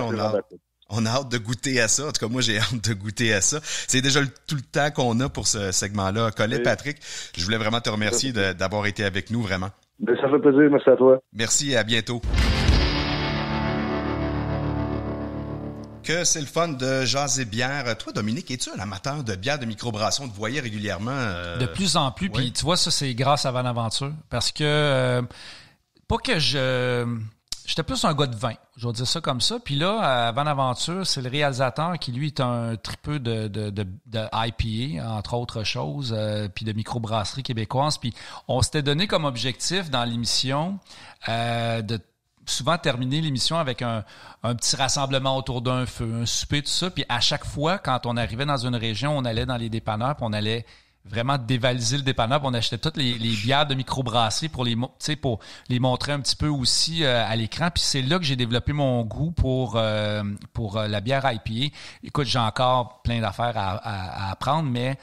On a hâte de goûter à ça. En tout cas, moi, j'ai hâte de goûter à ça. C'est déjà tout le temps qu'on a pour ce segment-là. Collet, Patrick, je voulais vraiment te remercier d'avoir été avec nous, vraiment. Ben, ça fait plaisir. Merci à toi. Merci et à bientôt. Que c'est le fun de jaser bière. Toi, Dominique, es-tu un amateur de bière de microbrassion? On te voyait régulièrement. De plus en plus. Puis tu vois, ça, c'est grâce à Bonaventure. Parce que, pas que j'étais plus un gars de vin, je vais dire ça comme ça. Puis là, à Bonaventure, c'est le réalisateur qui, lui, est un tripeux de IPA, entre autres choses, puis de microbrasserie québécoise. Puis on s'était donné comme objectif dans l'émission de souvent terminer l'émission avec un petit rassemblement autour d'un feu, un souper, tout ça. Puis à chaque fois, quand on arrivait dans une région, on allait dans les dépanneurs, puis on allait vraiment dévaliser le dépanneur, puis on achetait toutes les bières de microbrasserie pour les montrer un petit peu aussi à l'écran. Puis c'est là que j'ai développé mon goût pour la bière IPA. Écoute, j'ai encore plein d'affaires à apprendre, mais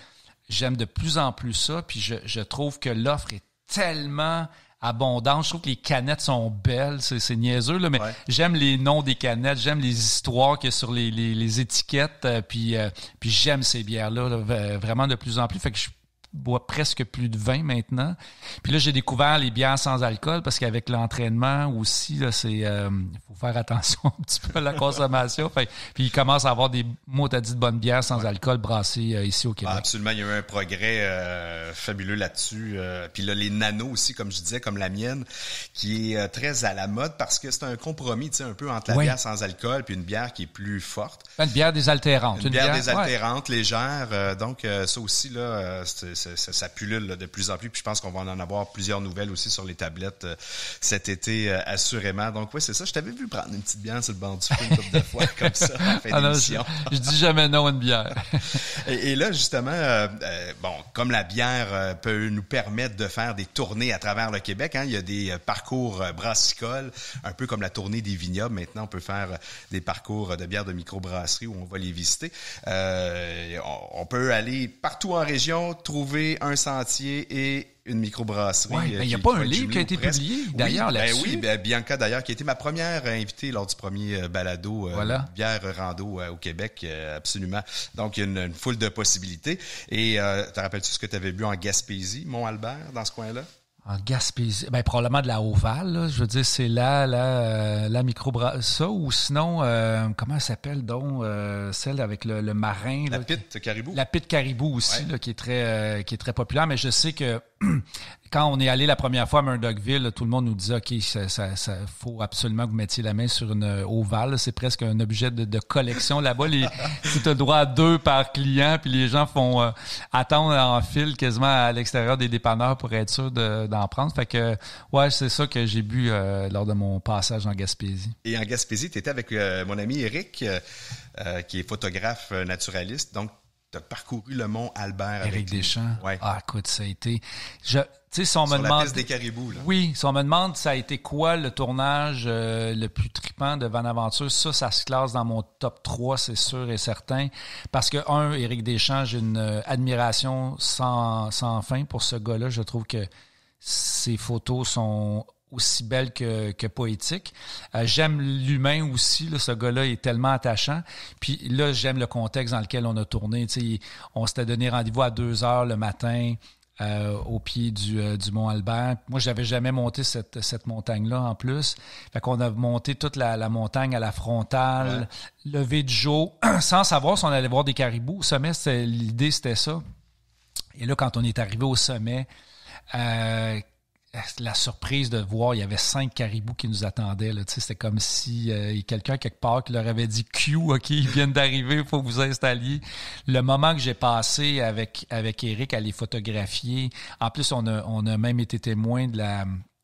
j'aime de plus en plus ça. Puis je trouve que l'offre est tellement abondante. Je trouve que les canettes sont belles. C'est niaiseux, là, mais j'aime les noms des canettes, j'aime les histoires qu'il y a sur les étiquettes, puis j'aime ces bières-là là, vraiment de plus en plus. Fait que je bois presque plus de vin maintenant. Puis là, j'ai découvert les bières sans alcool parce qu'avec l'entraînement aussi, là, faut faire attention un petit peu à la consommation. Puis il commence à avoir des de bonnes bières sans alcool brassées ici au Québec. Ah, absolument, il y a eu un progrès fabuleux là-dessus. Puis là, les nanos aussi, comme je disais, comme la mienne, qui est très à la mode parce que c'est un compromis, tu sais, un peu entre la bière sans alcool puis une bière qui est plus forte. Une bière désaltérante. Une bière désaltérante, légère. Donc, ça aussi, là, ça pullule là, de plus en plus. Puis je pense qu'on va en avoir plusieurs nouvelles aussi sur les tablettes cet été, assurément. Donc, oui, c'est ça. Je t'avais vu prendre une petite bière sur le banc du feu une couple de fois, comme ça, en fin d'émission. Je dis jamais non à une bière. Et là, justement, comme la bière peut nous permettre de faire des tournées à travers le Québec, hein, il y a des parcours brassicoles, un peu comme la tournée des vignobles. Maintenant, on peut faire des parcours de bière de microbrasserie où on va les visiter. On peut aller partout en région, trouver un sentier et une microbrasserie. Oui, il n'y a pas un livre qui a été publié, d'ailleurs, là-dessus. Oui, Bianca, d'ailleurs, qui a été ma première invitée lors du premier balado bière rando au Québec, absolument. Donc, il y a une foule de possibilités. Et te rappelles-tu ce que tu avais bu en Gaspésie, Mont-Albert, dans ce coin-là? En Gaspésie, probablement de la Ovale, là. Je veux dire, c'est la microbrasserie. Ça, ou sinon, comment elle s'appelle donc, celle avec le marin? La Pite Caribou. La Pite Caribou aussi, là, qui est très populaire. Mais je sais que quand on est allé la première fois à Murdochville, là, tout le monde nous disait, OK, ça faut absolument que vous mettiez la main sur une Ovale. C'est presque un objet de collection là-bas. Tu as le droit à 2 par client, puis les gens font attendre en file quasiment à l'extérieur des dépanneurs pour être sûr d'en prendre. Fait que, c'est ça que j'ai bu lors de mon passage en Gaspésie. Et en Gaspésie, tu étais avec mon ami Éric, qui est photographe naturaliste. Donc, tu as parcouru le mont Albert. Éric Deschamps. Ouais. Ah, écoute, ça a été... Si on me sur demande, la piste des caribous, là. Oui, si on me demande ça a été quoi le tournage le plus trippant de Bonaventure, ça se classe dans mon top 3, c'est sûr et certain. Parce que, Éric Deschamps, j'ai une admiration sans fin pour ce gars-là. Je trouve que ses photos sont aussi belle que poétique. J'aime l'humain aussi, là, ce gars-là est tellement attachant. Puis là, j'aime le contexte dans lequel on a tourné. Tu sais, on s'était donné rendez-vous à 2h le matin au pied du Mont Albert. Moi, j'avais jamais monté cette montagne-là en plus. Fait qu'on a monté toute la montagne à la frontale, lever du jour, sans savoir si on allait voir des caribous. Au sommet, l'idée, c'était ça. Et là, quand on est arrivé au sommet, la surprise de voir, il y avait 5 caribous qui nous attendaient. Là. C'était comme si il y a quelqu'un quelque part qui leur avait dit « Q, OK, ils viennent d'arriver, il faut que vous installiez. » Le moment que j'ai passé avec Éric à les photographier, en plus, on a même été témoin de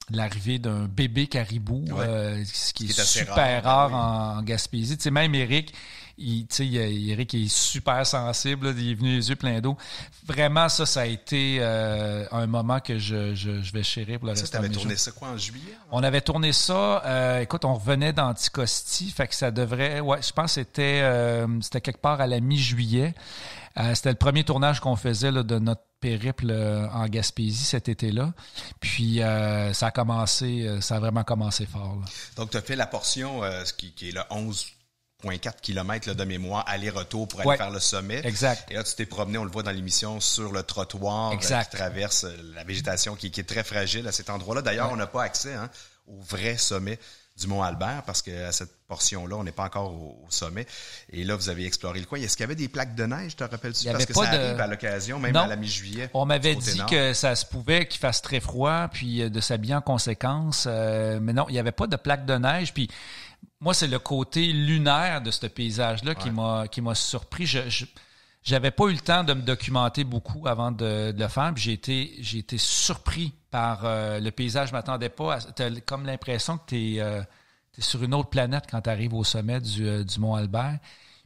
l'arrivée d'un bébé caribou, ce qui est super rare en Gaspésie. Tu sais, même Éric, Éric est super sensible, là, il est venu les yeux pleins d'eau. Vraiment, ça a été un moment que je vais chérir pour le reste de mes jours. Tu avais tourné ça quoi en juillet? On avait tourné ça, écoute, on revenait d'Anticosti, fait que ça devrait, je pense que c'était quelque part à la mi-juillet. C'était le premier tournage qu'on faisait là, de notre périple en Gaspésie cet été-là. Puis ça a vraiment commencé fort. Là. Donc, tu as fait la portion qui est le 11,4 km là, de mémoire, aller-retour pour aller faire le sommet. Exact. Et là, tu t'es promené, on le voit dans l'émission, sur le trottoir qui traverse la végétation qui est très fragile à cet endroit-là. D'ailleurs, on n'a pas accès au vrai sommet du Mont Albert parce qu'à cette portion-là, on n'est pas encore au sommet. Et là, vous avez exploré le coin. Est-ce qu'il y avait des plaques de neige, te rappelles-tu? Parce que ça arrive à l'occasion, même à la mi-juillet. On m'avait dit que ça se pouvait qu'il fasse très froid, puis de s'habiller en conséquence. Mais non, il n'y avait pas de plaques de neige. Puis moi, c'est le côté lunaire de ce paysage-là qui m'a surpris. J'avais pas eu le temps de me documenter beaucoup avant de le faire, puis j'ai été surpris par le paysage. Je m'attendais pas. T'as comme l'impression que t'es sur une autre planète quand tu arrives au sommet du Mont Albert.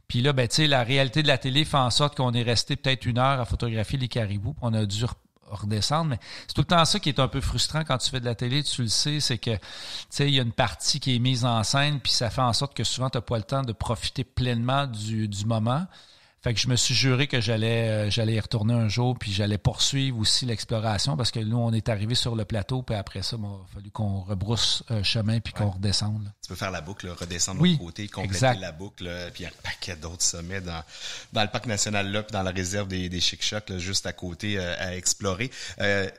Puis là, ben tu sais, la réalité de la télé fait en sorte qu'on est resté peut-être 1 heure à photographier les caribous, puis on a dû redescendre, mais c'est tout le temps ça qui est un peu frustrant quand tu fais de la télé, tu le sais, c'est que tu sais, il y a une partie qui est mise en scène, puis ça fait en sorte que souvent tu n'as pas le temps de profiter pleinement du moment. Fait que je me suis juré que j'allais y retourner un jour, puis j'allais poursuivre aussi l'exploration, parce que nous, on est arrivé sur le plateau, puis après ça, il a fallu qu'on rebrousse chemin, puis qu'on redescende. Là. Tu peux faire la boucle, redescendre de l'autre côté, compléter la boucle, puis il y a un paquet d'autres sommets dans le parc national là, puis dans la réserve des Chic-Chocs, là, juste à côté à explorer.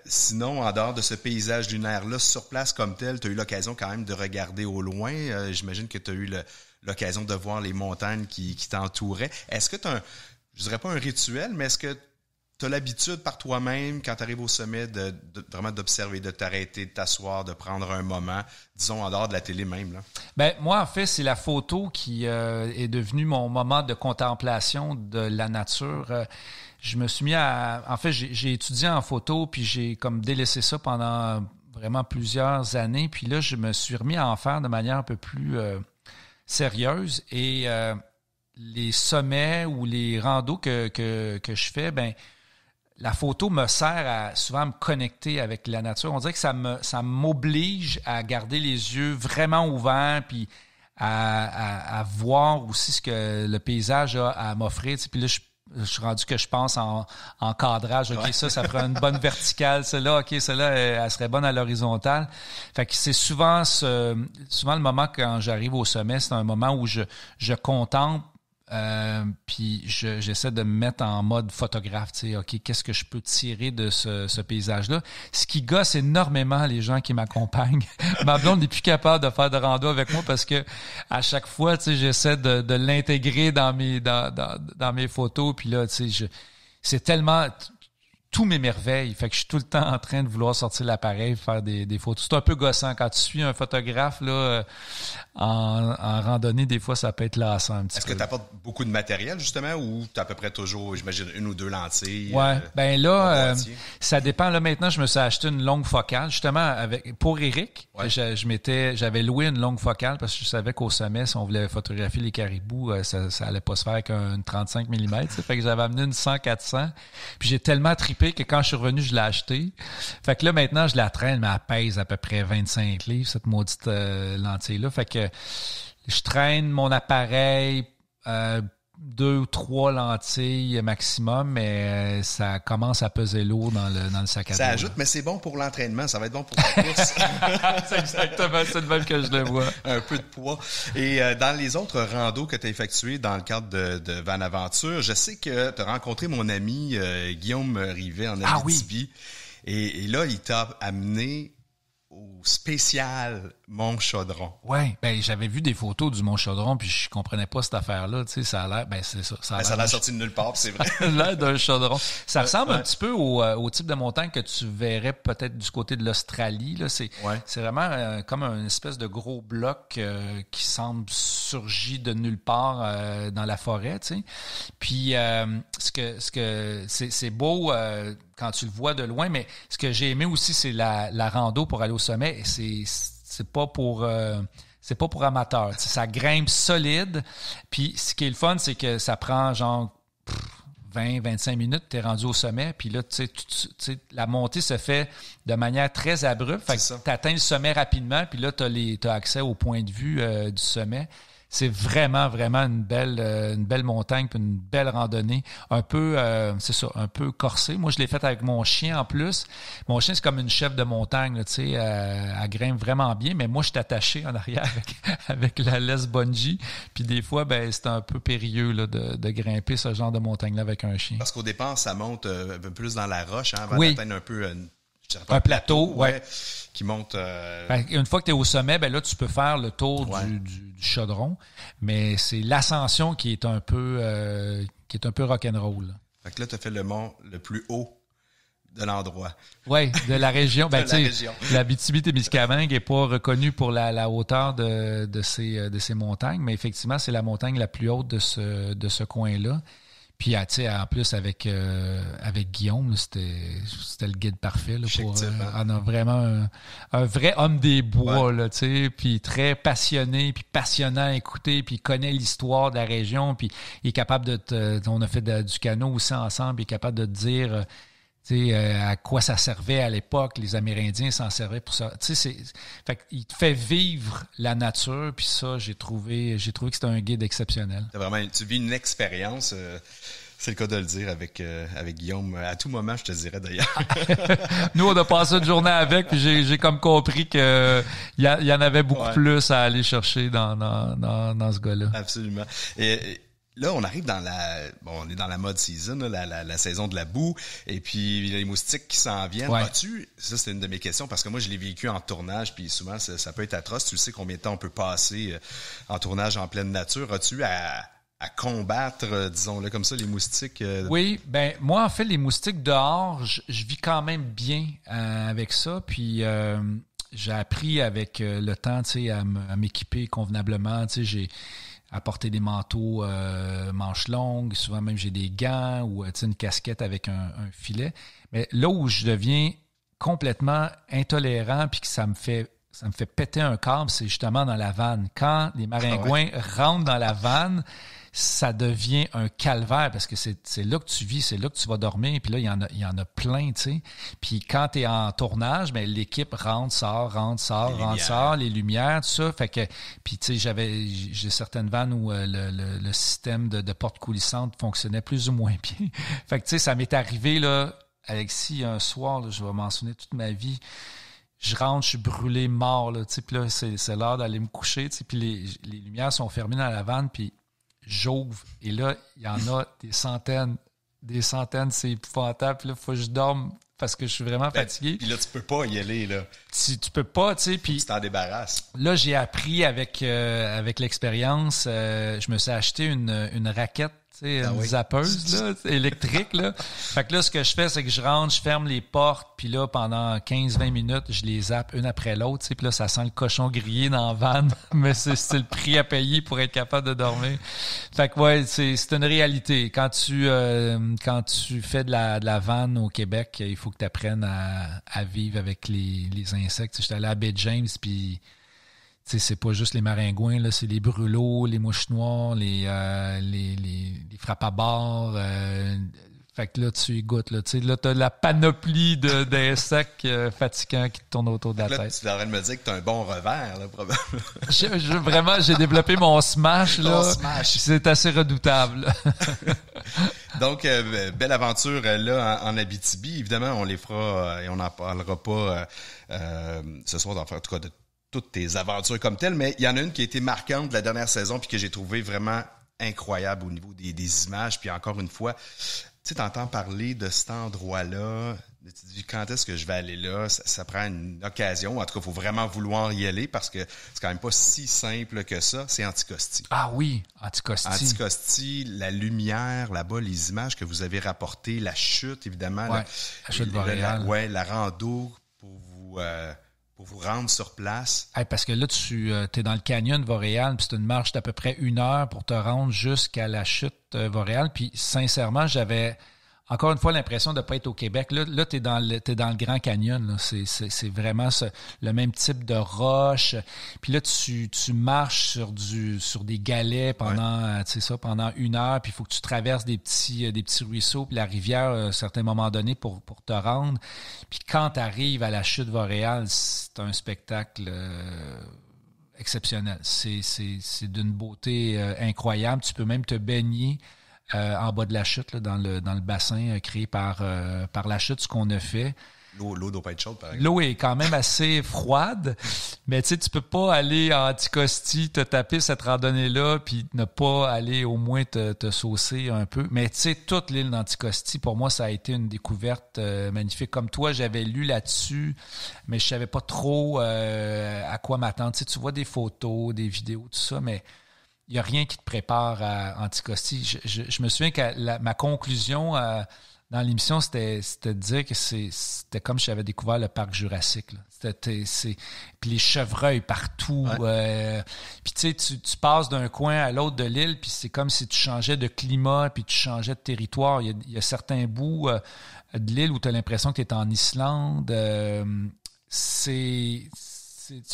Sinon, en dehors de ce paysage lunaire-là, sur place comme tel, tu as eu l'occasion quand même de regarder au loin. J'imagine que tu as eu l'occasion de voir les montagnes qui t'entouraient. Est-ce que tu as je dirais pas un rituel, mais est-ce que tu as l'habitude par toi-même, quand tu arrives au sommet, de vraiment d'observer, de t'arrêter, de t'asseoir, de prendre un moment, disons, en dehors de la télé même, là? Ben, moi, en fait, c'est la photo qui est devenue mon moment de contemplation de la nature. Je me suis mis en fait, j'ai étudié en photo, puis j'ai comme délaissé ça pendant vraiment plusieurs années. Puis là, je me suis remis à en faire de manière un peu plus sérieuse. Et les sommets ou les randos que je fais, ben la photo me sert souvent à me connecter avec la nature. On dirait que ça m'oblige à garder les yeux vraiment ouverts, puis à voir aussi ce que le paysage a à m'offrir. Tu sais, puis là, je suis rendu que je pense en cadrage. OK, ça ferait une bonne verticale. Celle-là, OK, celle-là, elle serait bonne à l'horizontale. Fait que c'est souvent le moment quand j'arrive au sommet, c'est un moment où je contemple. Puis j'essaie de me mettre en mode photographe, tu sais, OK, qu'est-ce que je peux tirer de ce paysage-là? Ce qui gosse énormément les gens qui m'accompagnent. Ma blonde n'est plus capable de faire de rando avec moi parce que à chaque fois, tu sais, j'essaie de l'intégrer dans mes photos, puis là, tu sais, c'est tellement tout m'émerveille. Fait que je suis tout le temps en train de vouloir sortir l'appareil, faire des photos. C'est un peu gossant. Quand tu suis un photographe là en randonnée, des fois, ça peut être lassant un petit peu. Est-ce que tu apportes beaucoup de matériel, justement, ou tu as à peu près toujours, j'imagine, 1 ou 2 lentilles? Ouais. Ben là, ça dépend. Là, maintenant, je me suis acheté une longue focale, justement, pour Éric. Ouais. J'avais loué une longue focale parce que je savais qu'au sommet, si on voulait photographier les caribous, ça allait pas se faire avec une 35 mm. Fait que j'avais amené une 100-400. Puis j'ai tellement trippé que quand je suis revenu, je l'ai acheté. Fait que là, maintenant, je la traîne, mais elle pèse à peu près 25 livres, cette maudite lentille-là. Fait que je traîne mon appareil. 2 ou 3 lentilles maximum, mais ça commence à peser lourd dans le sac à dos. Ça ajoute, mais c'est bon pour l'entraînement. Ça va être bon pour ta course. C'est exactement ça de même que je le vois. Un peu de poids. Et dans les autres randos que tu as effectués dans le cadre de Van Aventure, je sais que tu as rencontré mon ami Guillaume Rivet en Abitibi. Et là, il t'a amené au spécial Mont-Chaudron. Ouais, ben j'avais vu des photos du Mont-Chaudron puis je comprenais pas cette affaire-là, tu sais, ça a l'air, ben c'est ça. Ça a l'air sorti de nulle part, c'est vrai. L'air d'un chaudron. Ça ressemble un petit peu au type de montagne que tu verrais peut-être du côté de l'Australie, là. C'est vraiment comme une espèce de gros bloc qui semble surgir de nulle part dans la forêt, tu sais. Puis c'est beau quand tu le vois de loin, mais ce que j'ai aimé aussi, c'est la rando pour aller au sommet. C'est pas pour amateurs. T'sais, ça grimpe solide. Puis ce qui est le fun, c'est que ça prend genre 20-25 minutes, t'es rendu au sommet. Puis là, tu sais, la montée se fait de manière très abrupte. Fait que t'atteins le sommet rapidement. Puis là, t'as accès au point de vue du sommet. C'est vraiment une belle montagne puis une belle randonnée. Un peu, un peu corsée. Moi, je l'ai faite avec mon chien en plus. Mon chien, c'est comme une chef de montagne, tu sais, elle grimpe vraiment bien. Mais moi, je suis attaché en arrière avec la laisse bungee. Puis des fois, ben c'est un peu périlleux là, de grimper ce genre de montagne-là avec un chien. Parce qu'au départ, ça monte un peu plus dans la roche, hein, avant d'atteindre un peu un plateau, ouais. Qui monte. Une fois que tu es au sommet, ben là, tu peux faire le tour du chaudron, mais c'est l'ascension qui est un peu rock'n'roll. Fait que là, tu as fait le mont le plus haut de l'endroit. Oui, de la région. Ben, tu sais, l'Abitibi-Témiscamingue n'est pas reconnue pour la hauteur de ces montagnes, mais effectivement, c'est la montagne la plus haute de ce coin-là. Puis, tu sais, en plus, avec Guillaume, c'était le guide parfait. Là, on a vraiment un vrai homme des bois, là, tu sais, puis très passionné, puis passionnant à écouter, puis il connaît l'histoire de la région, puis il est capable on a fait du canot aussi ensemble, il est capable de te dire... à quoi ça servait à l'époque, les Amérindiens s'en servaient pour ça. Fait qu'il te fait vivre la nature, puis ça, j'ai trouvé que c'était un guide exceptionnel. Tu vis une expérience, c'est le cas de le dire avec Guillaume. À tout moment, je te dirais d'ailleurs. Nous, on a passé une journée avec, puis j'ai comme compris que il y en avait beaucoup plus à aller chercher dans ce gars-là. Absolument. Et là, on arrive on est dans la mode season, la saison de la boue, et puis les moustiques qui s'en viennent. Ouais. Ça c'est une de mes questions, parce que moi je l'ai vécu en tournage, puis souvent ça peut être atroce. Tu sais combien de temps on peut passer en tournage en pleine nature. As-tu à combattre, disons-le comme ça, les moustiques? Oui, ben moi en fait les moustiques dehors, je vis quand même bien avec ça, puis j'ai appris avec le temps, tu sais, à m'équiper convenablement. Tu sais, j'ai apporter des manteaux manches longues, souvent même j'ai des gants ou une casquette avec un filet. Mais là où je deviens complètement intolérant puis que ça me fait péter un câble, c'est justement dans la vanne. Quand les maringouins rentrent dans la vanne, ça devient un calvaire parce que c'est là que tu vis, c'est là que tu vas dormir, puis là, il y en a plein, tu sais. Puis quand tu es en tournage, ben l'équipe rentre, sort, les lumières, tout ça. Fait que, puis tu sais, j'ai certaines vannes où le système de porte coulissante fonctionnait plus ou moins bien. Fait que tu sais, ça m'est arrivé, là, Alexis, un soir, là, je vais m'en souvenir toute ma vie. Je rentre, je suis brûlé, mort, là, tu sais, puis là, c'est l'heure d'aller me coucher, tu sais, puis les lumières sont fermées dans la vanne, puis j'ouvre, et là, il y en a des centaines, c'est épouvantable, puis là, il faut que je dorme parce que je suis vraiment fatigué. Puis là, tu peux pas y aller, là. Tu peux pas, tu sais, puis... Tu t'en débarrasses. Là, j'ai appris avec l'expérience, je me suis acheté une raquette, tu sais, une zappeuse, là, électrique, là. Fait que là, ce que je fais, c'est que je rentre, je ferme les portes, puis là, pendant 15-20 minutes, je les zappe une après l'autre, tu sais, puis là, ça sent le cochon grillé dans la vanne, mais c'est le prix à payer pour être capable de dormir. Fait que ouais, c'est une réalité. Quand tu fais de la vanne au Québec, il faut que tu apprennes à vivre avec les insectes. J'étais allé à Baie James, puis c'est pas juste les maringouins, là, c'est les brûlots, les mouches noires, les frappes à bord. Fait que là, tu y goûtes. Là, tu as la panoplie d'insectes fatigants qui te tournent autour de la tête. Tu es en train de me dire que tu as un bon revers, là, probablement. Vraiment, j'ai développé mon smash. Là. Ton smash. C'est assez redoutable. Donc, belle aventure là en Abitibi. Évidemment, on les fera et on n'en parlera pas ce soir, en tout cas, de toutes tes aventures comme telles. Mais il y en a une qui a été marquante de la dernière saison puis que j'ai trouvé vraiment incroyable au niveau des images. Puis encore une fois, tu sais, t'entends parler de cet endroit-là, tu te dis quand est-ce que je vais aller là, ça prend une occasion. En tout cas, il faut vraiment vouloir y aller parce que c'est quand même pas si simple que ça. C'est Anticosti. Ah oui, Anticosti. Anticosti, la lumière, là-bas, les images que vous avez rapportées, la chute, évidemment. Ouais, la chute Vauréal. La rando pour vous rendre sur place. Hey, parce que là, tu es dans le canyon de Vauréal, puis c'est une marche d'à peu près 1 heure pour te rendre jusqu'à la chute Vauréal. Puis sincèrement, j'avais encore une fois l'impression de ne pas être au Québec. Là tu es dans le Grand Canyon. Là. C'est vraiment le même type de roche. Puis là, tu marches sur des galets pendant, pendant 1 heure. Puis il faut que tu traverses des petits ruisseaux, puis la rivière à un certain moment donné pour te rendre. Puis quand tu arrives à la chute Vauréal, c'est un spectacle exceptionnel. C'est d'une beauté incroyable. Tu peux même te baigner en bas de la chute, là, dans le bassin créé par la chute, ce qu'on a fait. L'eau doit pas être chaude, par exemple. L'eau est quand même assez froide, mais tu sais, tu peux pas aller à Anticosti, te taper cette randonnée-là, puis ne pas aller au moins te saucer un peu. Mais tu sais, toute l'île d'Anticosti, pour moi, ça a été une découverte magnifique. Comme toi, j'avais lu là-dessus, mais je savais pas trop à quoi m'attendre. Tu sais, tu vois des photos, des vidéos, tout ça, mais il n'y a rien qui te prépare à Anticosti. Je me souviens que ma conclusion dans l'émission, c'était de dire que c'était comme si j'avais découvert le parc Jurassique. Là. Puis les chevreuils partout. Ouais. Puis tu sais, tu passes d'un coin à l'autre de l'île, puis c'est comme si tu changeais de climat, puis tu changeais de territoire. Il y a certains bouts de l'île où tu as l'impression que tu es en Islande. C'est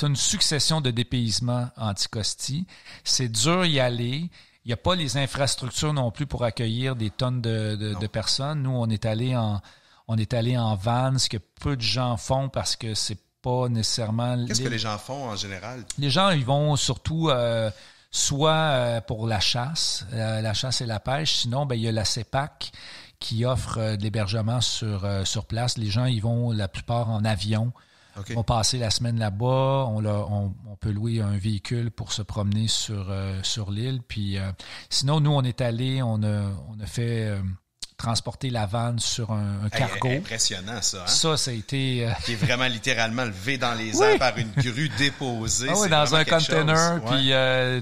une succession de dépaysements Anticosti. C'est dur y aller. Il n'y a pas les infrastructures non plus pour accueillir des tonnes de personnes. Nous, on est allé en van, ce que peu de gens font parce que c'est pas nécessairement... Qu'est-ce que les gens font en général? Les gens, ils vont surtout soit pour la chasse et la pêche. Sinon, il y a la CEPAC qui offre de l'hébergement sur place. Les gens, ils vont la plupart en avion. Okay. On va passer la semaine là-bas. On peut louer un véhicule pour se promener sur l'île. Puis sinon, nous, on est allé, on a fait transporter la vanne sur un cargo. Impressionnant, ça. Hein? Ça a été... Qui est vraiment littéralement levé dans les airs par une grue déposée. Ah oui, dans un container, puis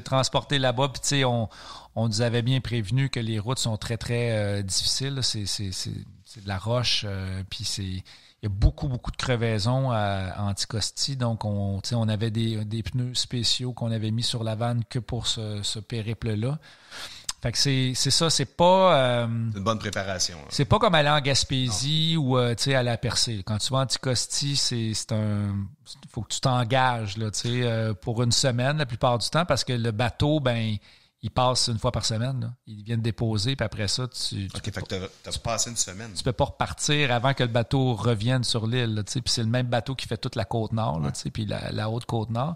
transporté là-bas. Puis tu sais, on nous avait bien prévenu que les routes sont très, très difficiles. C'est de la roche, puis il y a beaucoup, beaucoup de crevaisons à Anticosti. Donc, on avait des pneus spéciaux qu'on avait mis sur la vanne que pour ce périple-là. Fait que c'est ça, c'est pas... c'est une bonne préparation. Là. C'est pas comme aller en Gaspésie ou aller à la Percée. Quand tu vas à Anticosti, faut que tu t'engages là, pour une semaine la plupart du temps parce que le bateau, il passe 1 fois par semaine. Là. Ils viennent déposer, puis après ça, tu fait que t'as passé une semaine. Tu peux pas repartir avant que le bateau revienne sur l'île. Là, puis c'est le même bateau qui fait toute la côte nord, là, puis la haute côte nord.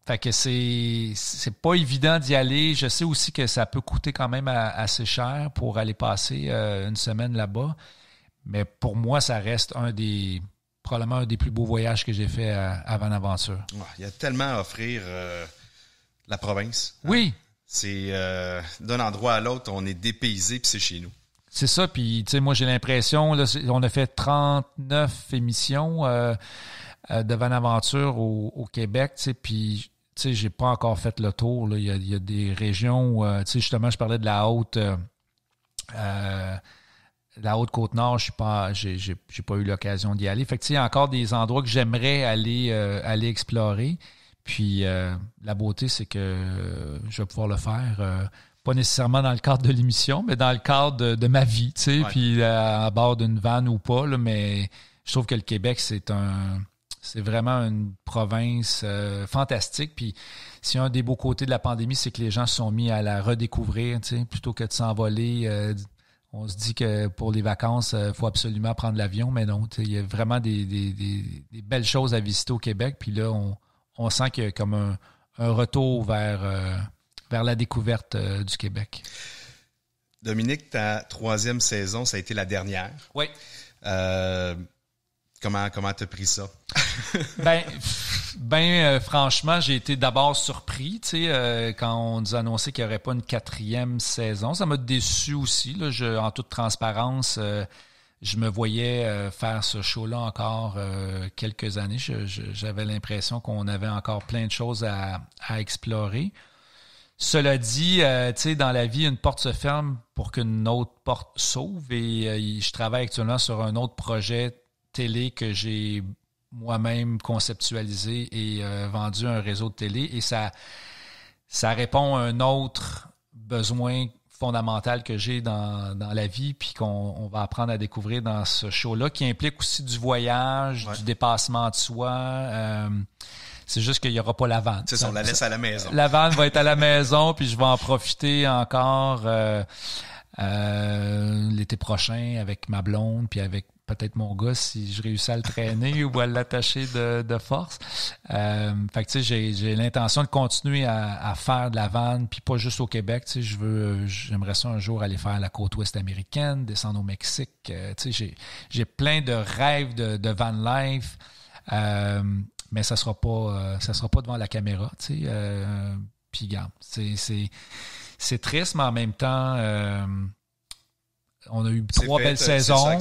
Fait que c'est pas évident d'y aller. Je sais aussi que ça peut coûter quand même assez cher pour aller passer 1 semaine là-bas. Mais pour moi, ça reste probablement un des plus beaux voyages que j'ai fait à Vaneaventure. Il y a tellement à offrir... la province. Hein? Oui. C'est d'un endroit à l'autre, on est dépaysé puis c'est chez nous. C'est ça. Puis, tu sais, moi, j'ai l'impression, là, on a fait 39 émissions de Vaneaventure au Québec, tu sais, puis, tu sais, j'ai pas encore fait le tour. Là. Il y a des régions où, tu sais, justement, je parlais de la haute Côte-Nord, j'ai pas eu l'occasion d'y aller. Fait que, tu sais, il y a encore des endroits que j'aimerais aller explorer. Puis la beauté, c'est que je vais pouvoir le faire, pas nécessairement dans le cadre de l'émission, mais dans le cadre de ma vie, tu sais, puis à bord d'une vanne ou pas, là, mais je trouve que le Québec, c'est vraiment une province fantastique. Puis si un des beaux côtés de la pandémie, c'est que les gens se sont mis à la redécouvrir, tu sais, plutôt que de s'envoler. on se dit que pour les vacances, il faut absolument prendre l'avion, mais non. Il y a vraiment des belles choses à visiter au Québec. Puis là, on sent qu'il y a comme un retour vers la découverte du Québec. Dominique, ta 3e saison, ça a été la dernière. Oui. Comment t'as pris ça? Franchement, j'ai été d'abord surpris, quand on nous a annoncé qu'il n'y aurait pas une 4e saison. Ça m'a déçu aussi, là. En toute transparence, je me voyais faire ce show-là encore quelques années. J'avais l'impression qu'on avait encore plein de choses à explorer. Cela dit, dans la vie, une porte se ferme pour qu'une autre porte s'ouvre. Et je travaille actuellement sur un autre projet télé que j'ai moi-même conceptualisé et vendu à un réseau de télé. Et ça répond à un autre besoin fondamental que j'ai dans la vie, puis qu'on va apprendre à découvrir dans ce show-là, qui implique aussi du voyage, du dépassement de soi. C'est juste qu'il n'y aura pas la vanne. C'est ça, on la laisse à la maison. La vanne va être à la maison, puis je vais en profiter encore l'été prochain avec ma blonde, puis avec peut-être mon gars si je réussis à le traîner ou à l'attacher de force. Fait que tu sais, j'ai l'intention de continuer à faire de la vanne, puis pas juste au Québec. Tu sais, j'aimerais ça un jour aller faire la côte ouest américaine, descendre au Mexique. Tu sais, j'ai plein de rêves de van life. Mais ça sera pas devant la caméra, tu sais. Puis regarde, c'est triste, mais en même temps, on a eu 3 belles saisons,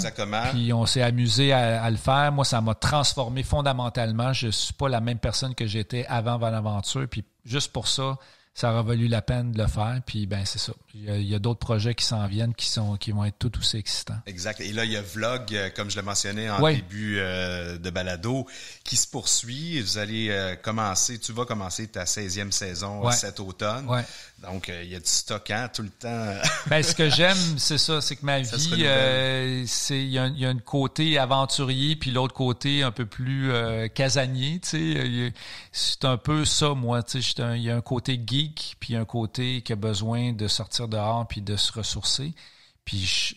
puis on s'est amusé à le faire. Moi, ça m'a transformé fondamentalement. Je suis pas la même personne que j'étais avant Bonaventure, puis juste pour ça, ça aura valu la peine de le faire. Puis ben c'est ça. Il y a d'autres projets qui s'en viennent qui vont être tout aussi excitants. Exact. Et là, il y a Vlog, comme je l'ai mentionné en début de balado, qui se poursuit. Tu vas commencer ta 16e saison cet automne. Ouais. Donc, il y a du stock tout le temps. Ce que j'aime, c'est ça, c'est que ma vie, il y a un côté aventurier, puis l'autre côté un peu plus casanier, tu sais. C'est un peu ça, moi, tu sais. Il y a un côté geek, puis un côté qui a besoin de sortir dehors, puis de se ressourcer. Puis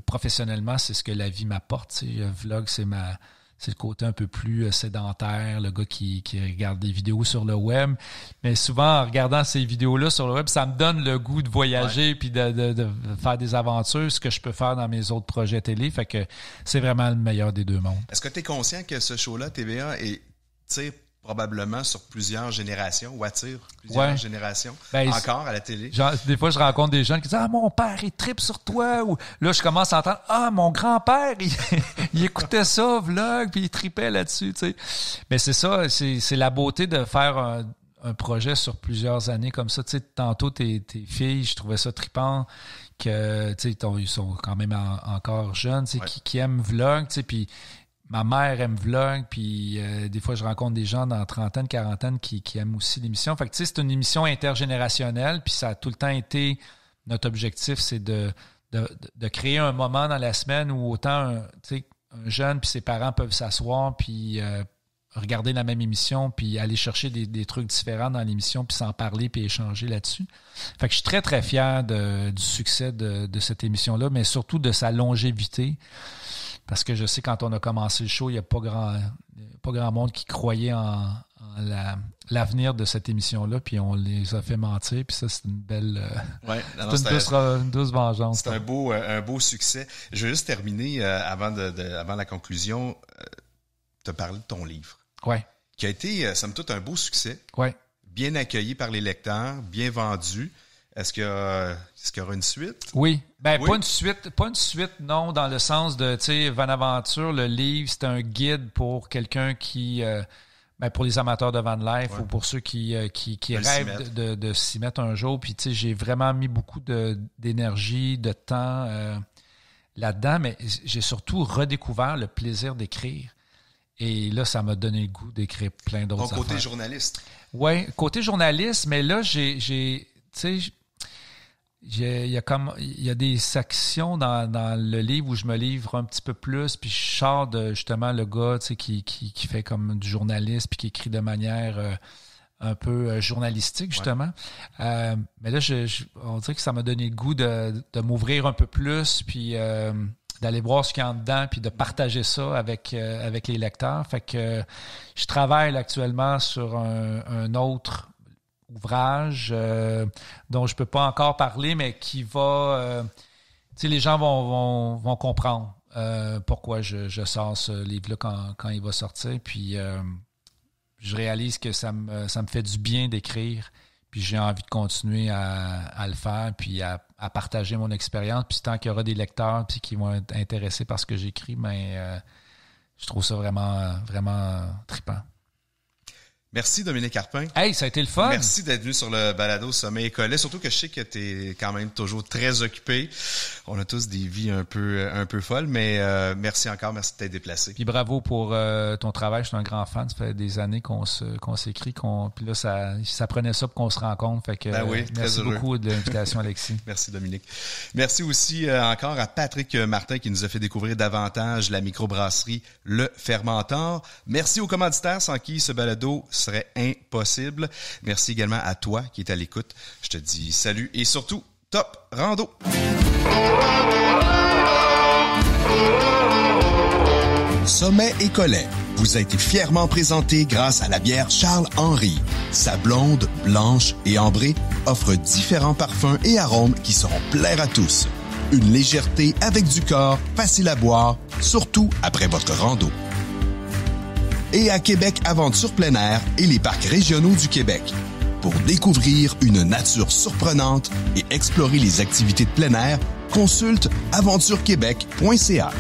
professionnellement, c'est ce que la vie m'apporte, tu sais. Vlog, c'est le côté un peu plus sédentaire, le gars qui regarde des vidéos sur le web. Mais souvent, en regardant ces vidéos-là sur le web, ça me donne le goût de voyager puis de faire des aventures, ce que je peux faire dans mes autres projets télé. Fait que c'est vraiment le meilleur des deux mondes. Est-ce que tu es conscient que ce show-là, TVA, tire probablement sur plusieurs générations ou attire plusieurs générations encore à la télé? Genre, des fois, je rencontre des jeunes qui disent « Ah, mon père, il tripe sur toi! » Ou là, je commence à entendre « Ah, mon grand-père, il écoutait ça, Vlog, puis il tripait là-dessus. » tu sais. Mais c'est ça, c'est la beauté de faire un projet sur plusieurs années comme ça. Tu sais, tantôt, tes filles, je trouvais ça trippant que, tu sais, ils sont quand même encore jeunes, tu sais, qui aiment Vlog, tu sais, puis ma mère aime Vlog, puis des fois, je rencontre des gens dans trentaine, quarantaine qui aiment aussi l'émission. Fait que, tu sais, c'est une émission intergénérationnelle, puis ça a tout le temps été notre objectif, c'est de créer un moment dans la semaine où autant un jeune puis ses parents peuvent s'asseoir puis regarder la même émission puis aller chercher des trucs différents dans l'émission puis s'en parler puis échanger là-dessus. Fait que je suis très, très fier du succès de cette émission-là, mais surtout de sa longévité. Parce que je sais, quand on a commencé le show, il n'y a pas grand monde qui croyait en l'avenir de cette émission-là, puis on les a fait mentir, puis ça, c'est une belle... une douce vengeance. C'est un beau succès. Je vais juste terminer, avant la conclusion, te parler de ton livre. Oui. Qui a été, somme toute, un beau succès. Oui. Bien accueilli par les lecteurs, bien vendu. Est-ce qu'il y aura une suite? Oui. Pas une suite, non, dans le sens de, tu sais, Bonaventure, le livre, c'est un guide pour quelqu'un qui, pour les amateurs de van life ou pour ceux qui rêvent de s'y mettre un jour. Puis, tu sais, j'ai vraiment mis beaucoup d'énergie, de temps là-dedans, mais j'ai surtout redécouvert le plaisir d'écrire. Et là, ça m'a donné le goût d'écrire plein d'autres affaires. Ton côté journaliste. Oui, côté journaliste, mais là, tu sais, il y a des sections dans le livre où je me livre un petit peu plus, puis je sors de justement le gars, tu sais, qui fait comme du journaliste puis qui écrit de manière un peu journalistique, justement. Ouais. Mais là, on dirait que ça m'a donné le goût de m'ouvrir un peu plus, puis d'aller voir ce qu'il y a en dedans, puis de partager ça avec les lecteurs. Fait que je travaille actuellement sur un autre ouvrage dont je peux pas encore parler, mais qui va... tu sais, les gens vont comprendre pourquoi je sors ce livre-là quand il va sortir. Puis je réalise que ça me fait du bien d'écrire. Puis j'ai envie de continuer à le faire, puis à partager mon expérience. Puis tant qu'il y aura des lecteurs puis qui vont être intéressés par ce que j'écris, ben, je trouve ça vraiment, vraiment trippant. Merci Dominique Carpin. Hey, ça a été le fun. Merci d'être venu sur le balado Sommet et Collet. Surtout que je sais que t'es quand même toujours très occupé. On a tous des vies un peu folles, mais merci encore, merci de t'être déplacé. Puis bravo pour ton travail. Je suis un grand fan. Ça fait des années qu'on s'écrit, puis là ça prenait ça pour qu'on se rencontre. Fait que oui, merci beaucoup de l'invitation, Alexis. Merci Dominique. Merci aussi encore à Patrick Martin qui nous a fait découvrir davantage la microbrasserie Le Fermentor. Merci aux commanditaires sans qui ce balado serait impossible. Merci également à toi qui est à l'écoute. Je te dis salut et surtout, top rando! Sommet et Collet vous a été fièrement présenté grâce à la bière Charles Henry. Sa blonde, blanche et ambrée offre différents parfums et arômes qui sauront plaire à tous. Une légèreté avec du corps, facile à boire, surtout après votre rando. Et à Québec Aventure plein air et les parcs régionaux du Québec. Pour découvrir une nature surprenante et explorer les activités de plein air, consulte aventurequebec.ca.